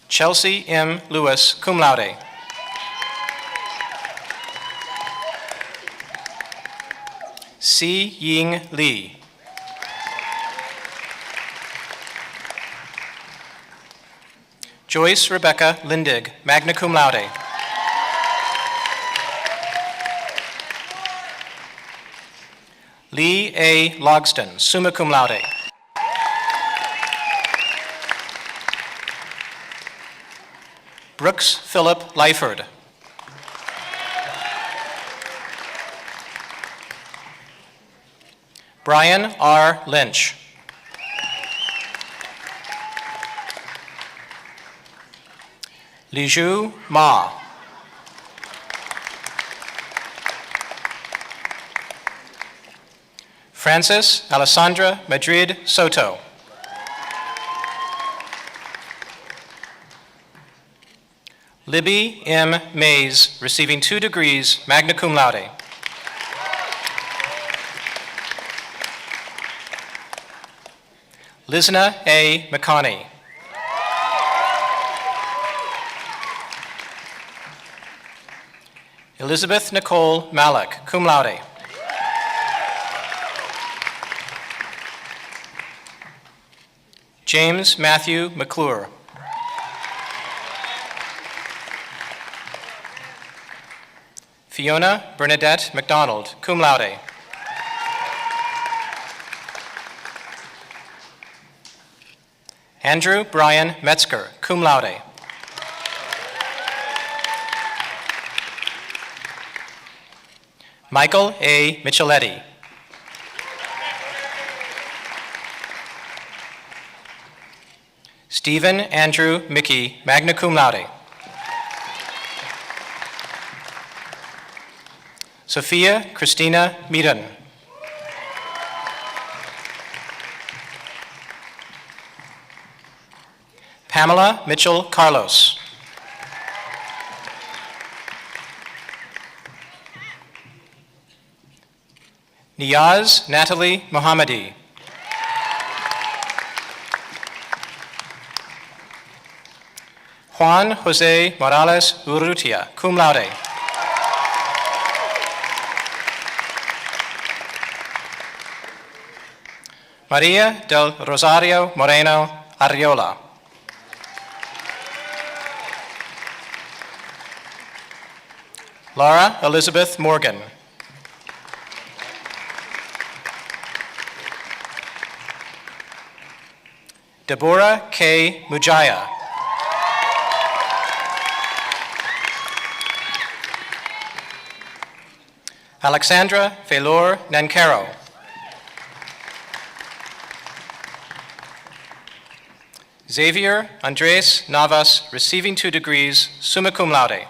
Chelsea M. Lewis, cum laude. C. Ying Lee. Joyce Rebecca Lindig, magna cum laude. Lee A. Logston, summa cum laude. Brooks Philip Lyford. Brian R. Lynch. Lijou Ma. Francis Alessandra Madrid Soto. Libby M. Mays, receiving 2 degrees, magna cum laude. Lizna A. McConney. Elizabeth Nicole Malik, cum laude. James Matthew McClure. Fiona Bernadette McDonald, cum laude. Andrew Brian Metzger, cum laude. Michael A. Micheletti. Stephen Andrew Mickey, magna cum laude. Sophia Christina Meaden. Pamela Mitchell Carlos. Niyaz Natalie Mohammadi. Juan Jose Morales Urrutia, cum laude. Maria del Rosario Moreno Arriola. Laura Elizabeth Morgan. Deborah K. Mujaya. Alexandra Velor Nancaro. Xavier Andres Navas, receiving 2 degrees, summa cum laude.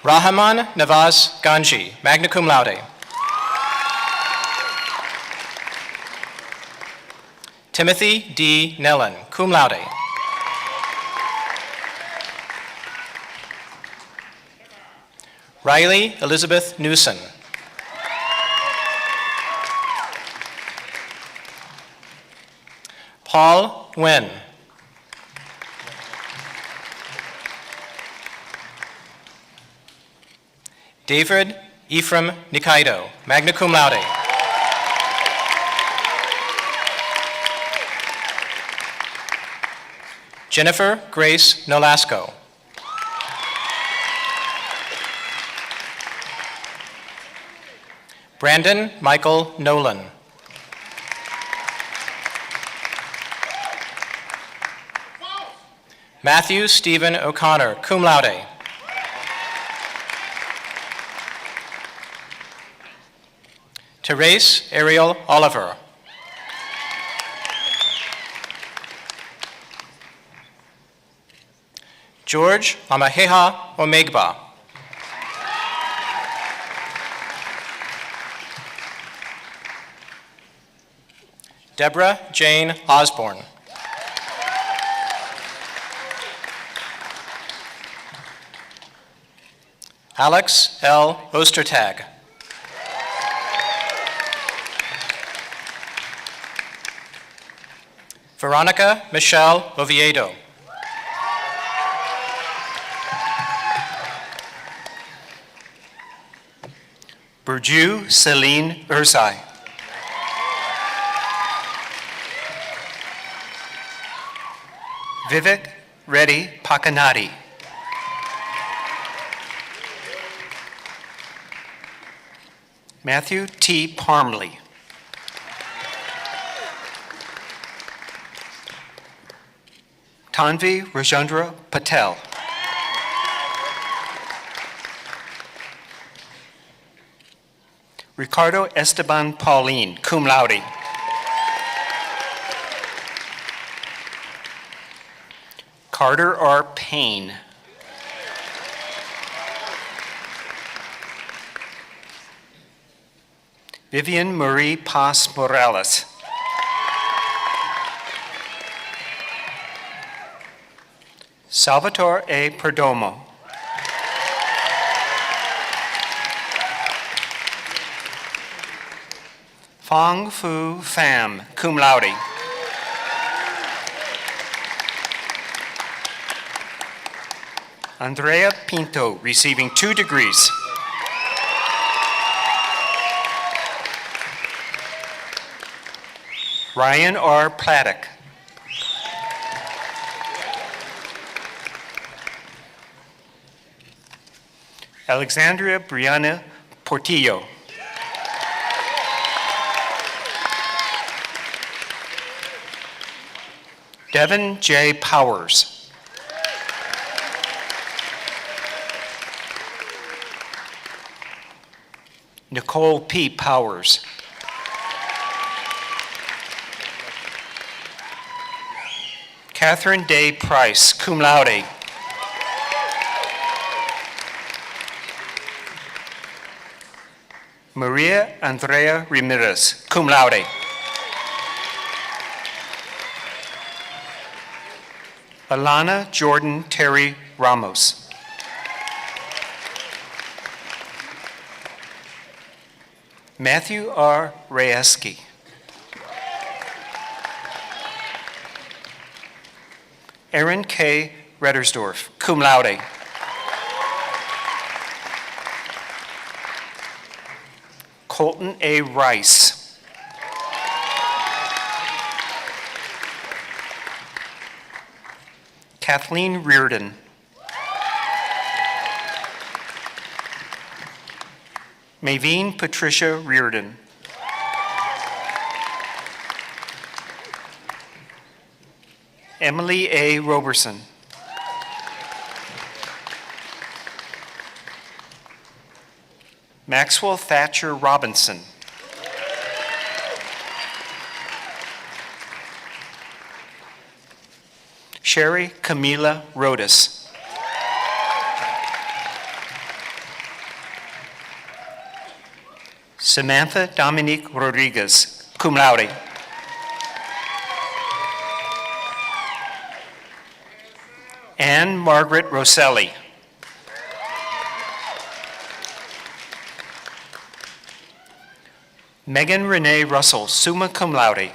Rahaman Navaz Ganji, magna cum laude. Timothy D. Nellen, cum laude. Riley Elizabeth Newson. Paul Nguyen. David Ephraim Nikaido, magna cum laude. Jennifer Grace Nolasco. Brandon Michael Nolan. Matthew Stephen O'Connor, cum laude. Therese Ariel Oliver. George Amaheha Omegba. Deborah Jane Osborne. Alex L. Ostertag. Veronica Michelle Oviedo. Burju Celine Urzai. Vivek Reddy Pakanati. Matthew T. Parmley. Tanvi Rajendra Patel. Ricardo Esteban Pauline, cum laude. Carter R. Payne. Vivian Marie Paz Morales. Salvatore A. Perdomo. Fong Fu Pham, cum laude. Andrea Pinto, receiving 2 degrees. Ryan R. Plattock. Alexandria Brianna Portillo. Devin J. Powers. Nicole P. Powers. Catherine Day Price, cum laude. Maria Andrea Ramirez, cum laude. Alana Jordan Terry Ramos. Matthew R. Reyeski. Aaron K. Reddersdorf, cum laude. Colton A. Rice. Kathleen Reardon. Maveen Patricia Reardon. Emily A. Roberson. Maxwell Thatcher Robinson. Sherry Camila Rodas. Samantha Dominique Rodriguez, cum laude. Anne Margaret Rosselli. Megan Renee Russell, summa cum laude.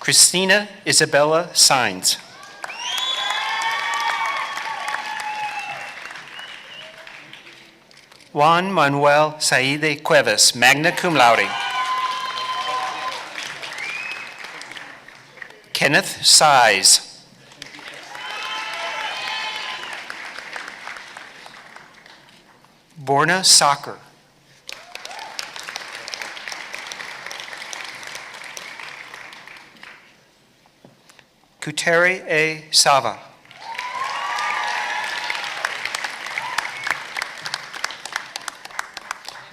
Christina Isabella Sainz. Juan Manuel Saide Cuevas, magna cum laude. Kenneth Size. Borna Soccer. Kutere A. Sava.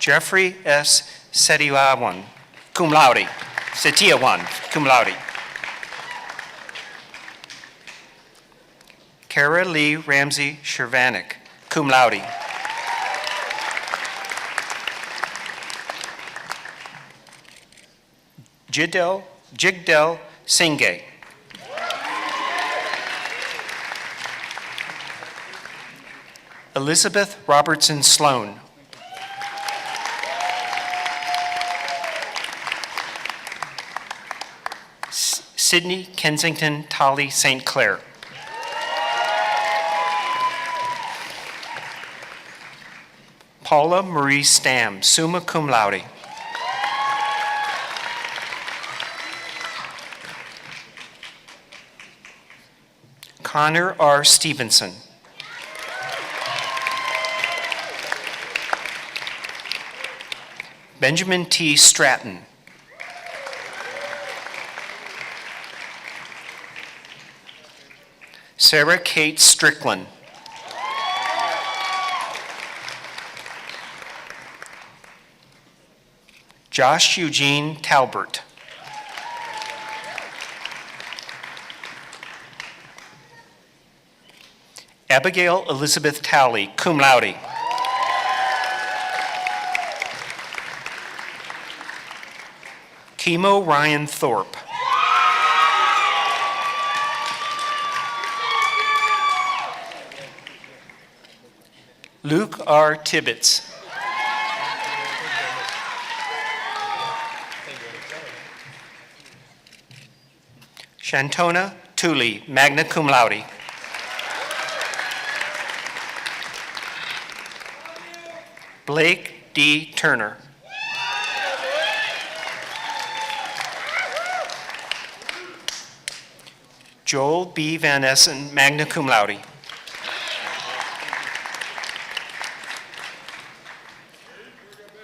Jeffrey S. Setiawan, cum laude. Setiawan, cum laude. Kara Lee Ramsey Shervanik, cum laude. Jigdel Singh. Elizabeth Robertson Sloan. Sydney Kensington Tolly St. Clair. Paula Marie Stam, summa cum laude. Connor R. Stevenson. Benjamin T. Stratton. Sarah Kate Strickland. Josh Eugene Talbert. Abigail Elizabeth Talley, cum laude. Kimo Ryan Thorpe. Luke R. Tibbetts. Shantona Tooley, magna cum laude. Blake D. Turner. Joel B. Van Essen, magna cum laude.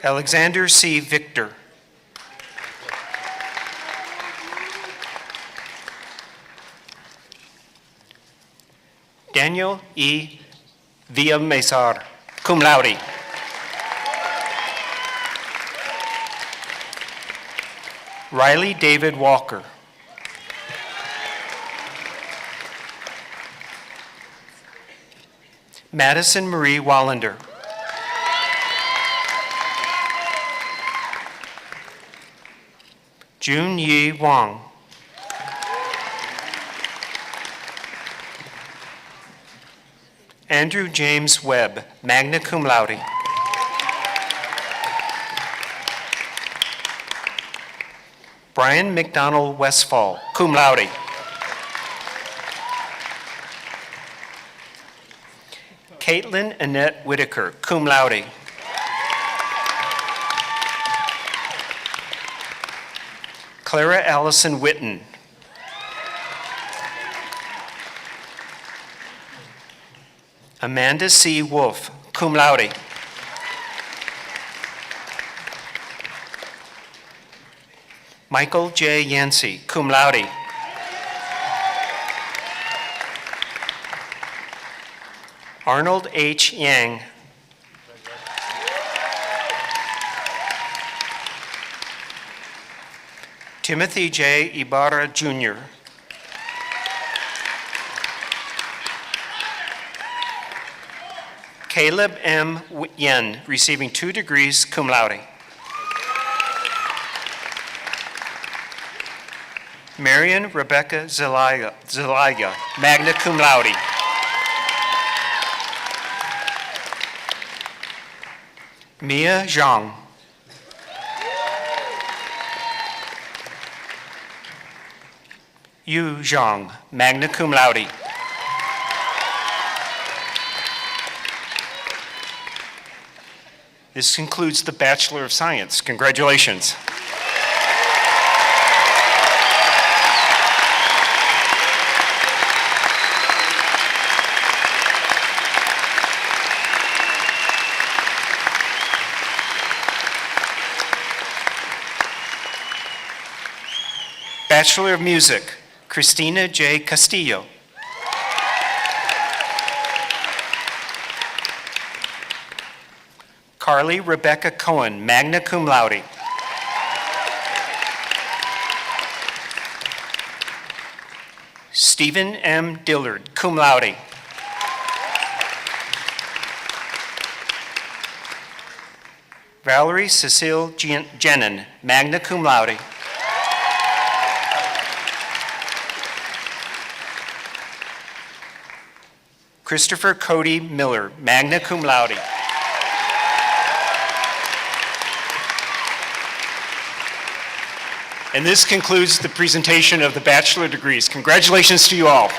Alexander C. Victor. Daniel E. Villamesar, cum laude. Riley David Walker. Madison Marie Wallander. Jun Yi Wang. Andrew James Webb, magna cum laude. Brian McDonald Westfall, cum laude. Caitlin Annette Whitaker, cum laude. Clara Allison Witten. Amanda C. Wolf, cum laude. Michael J. Yancey, cum laude. Arnold H. Yang. Timothy J. Ibarra, Jr. Caleb M. Yen, receiving 2 degrees, cum laude. Marion Rebecca Zelaya, magna cum laude. Mia Zhang. Yu Zhang, magna cum laude. This concludes the Bachelor of Science. Congratulations. Bachelor of Music, Christina J. Castillo. Carly Rebecca Cohen, magna cum laude. Stephen M. Dillard, cum laude. Valerie Cecile Jenin, magna cum laude. Christopher Cody Miller, magna cum laude. And this concludes the presentation of the bachelor degrees. Congratulations to you all.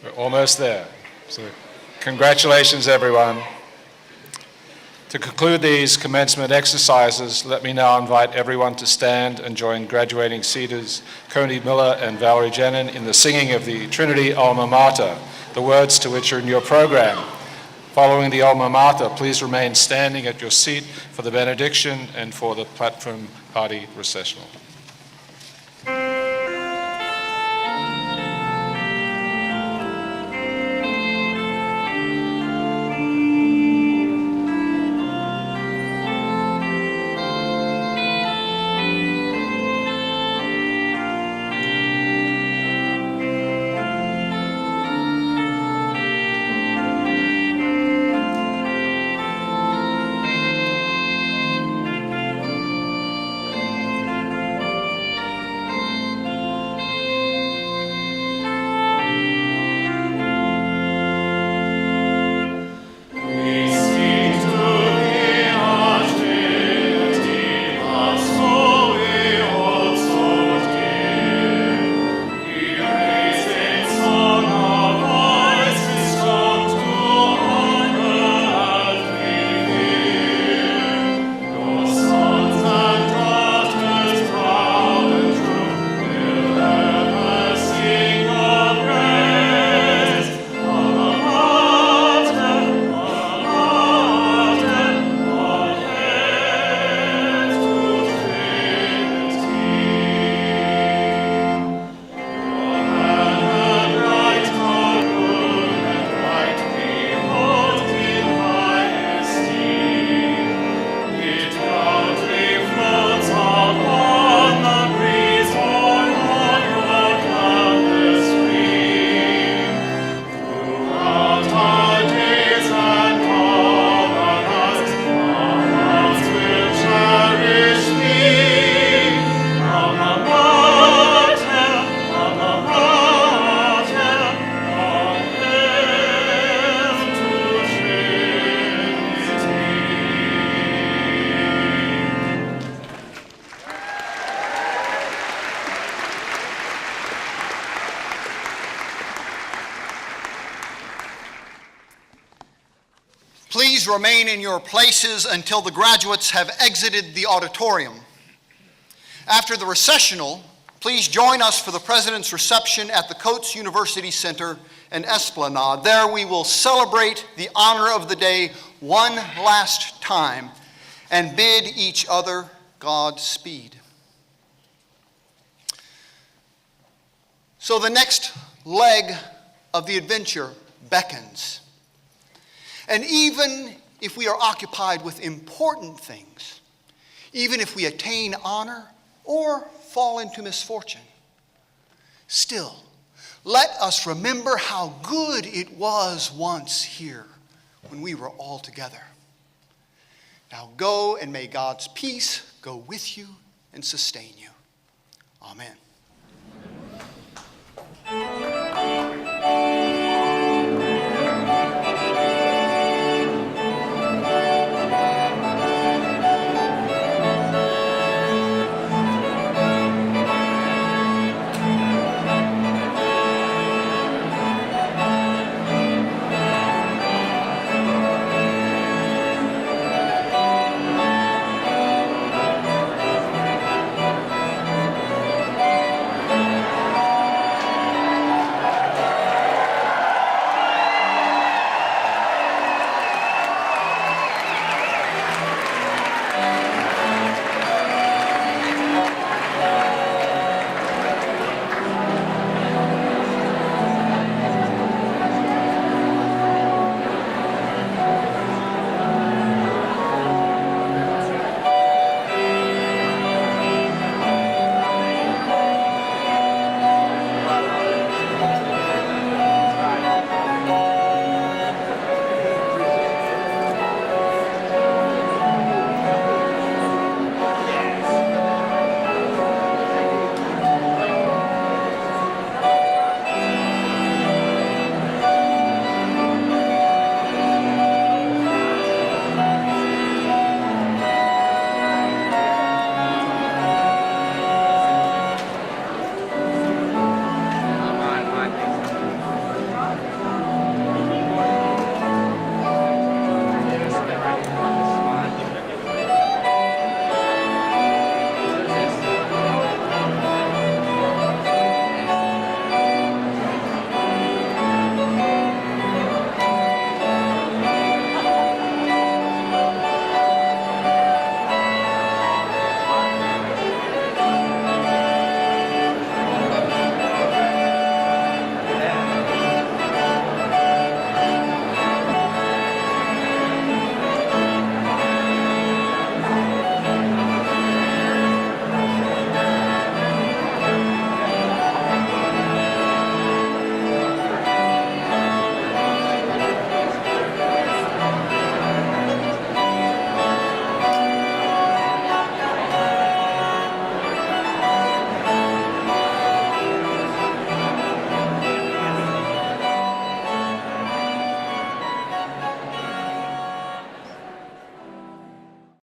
We're almost there. So congratulations, everyone. To conclude these commencement exercises, let me now invite everyone to stand and join graduating seniors Coney Miller and Valerie Jenin in the singing of the Trinity Alma Mater, the words to which are in your program. Following the Alma Mater, please remain standing at your seat for the benediction and for the platform party recessional. Please remain in your places until the graduates have exited the auditorium. After the recessional, please join us for the President's reception at the Coates University Center and Esplanade. There we will celebrate the honor of the day one last time and bid each other Godspeed. So the next leg of the adventure beckons. And even if we are occupied with important things, even if we attain honor or fall into misfortune, still, let us remember how good it was once here when we were all together. Now go, and may God's peace go with you and sustain you. Amen.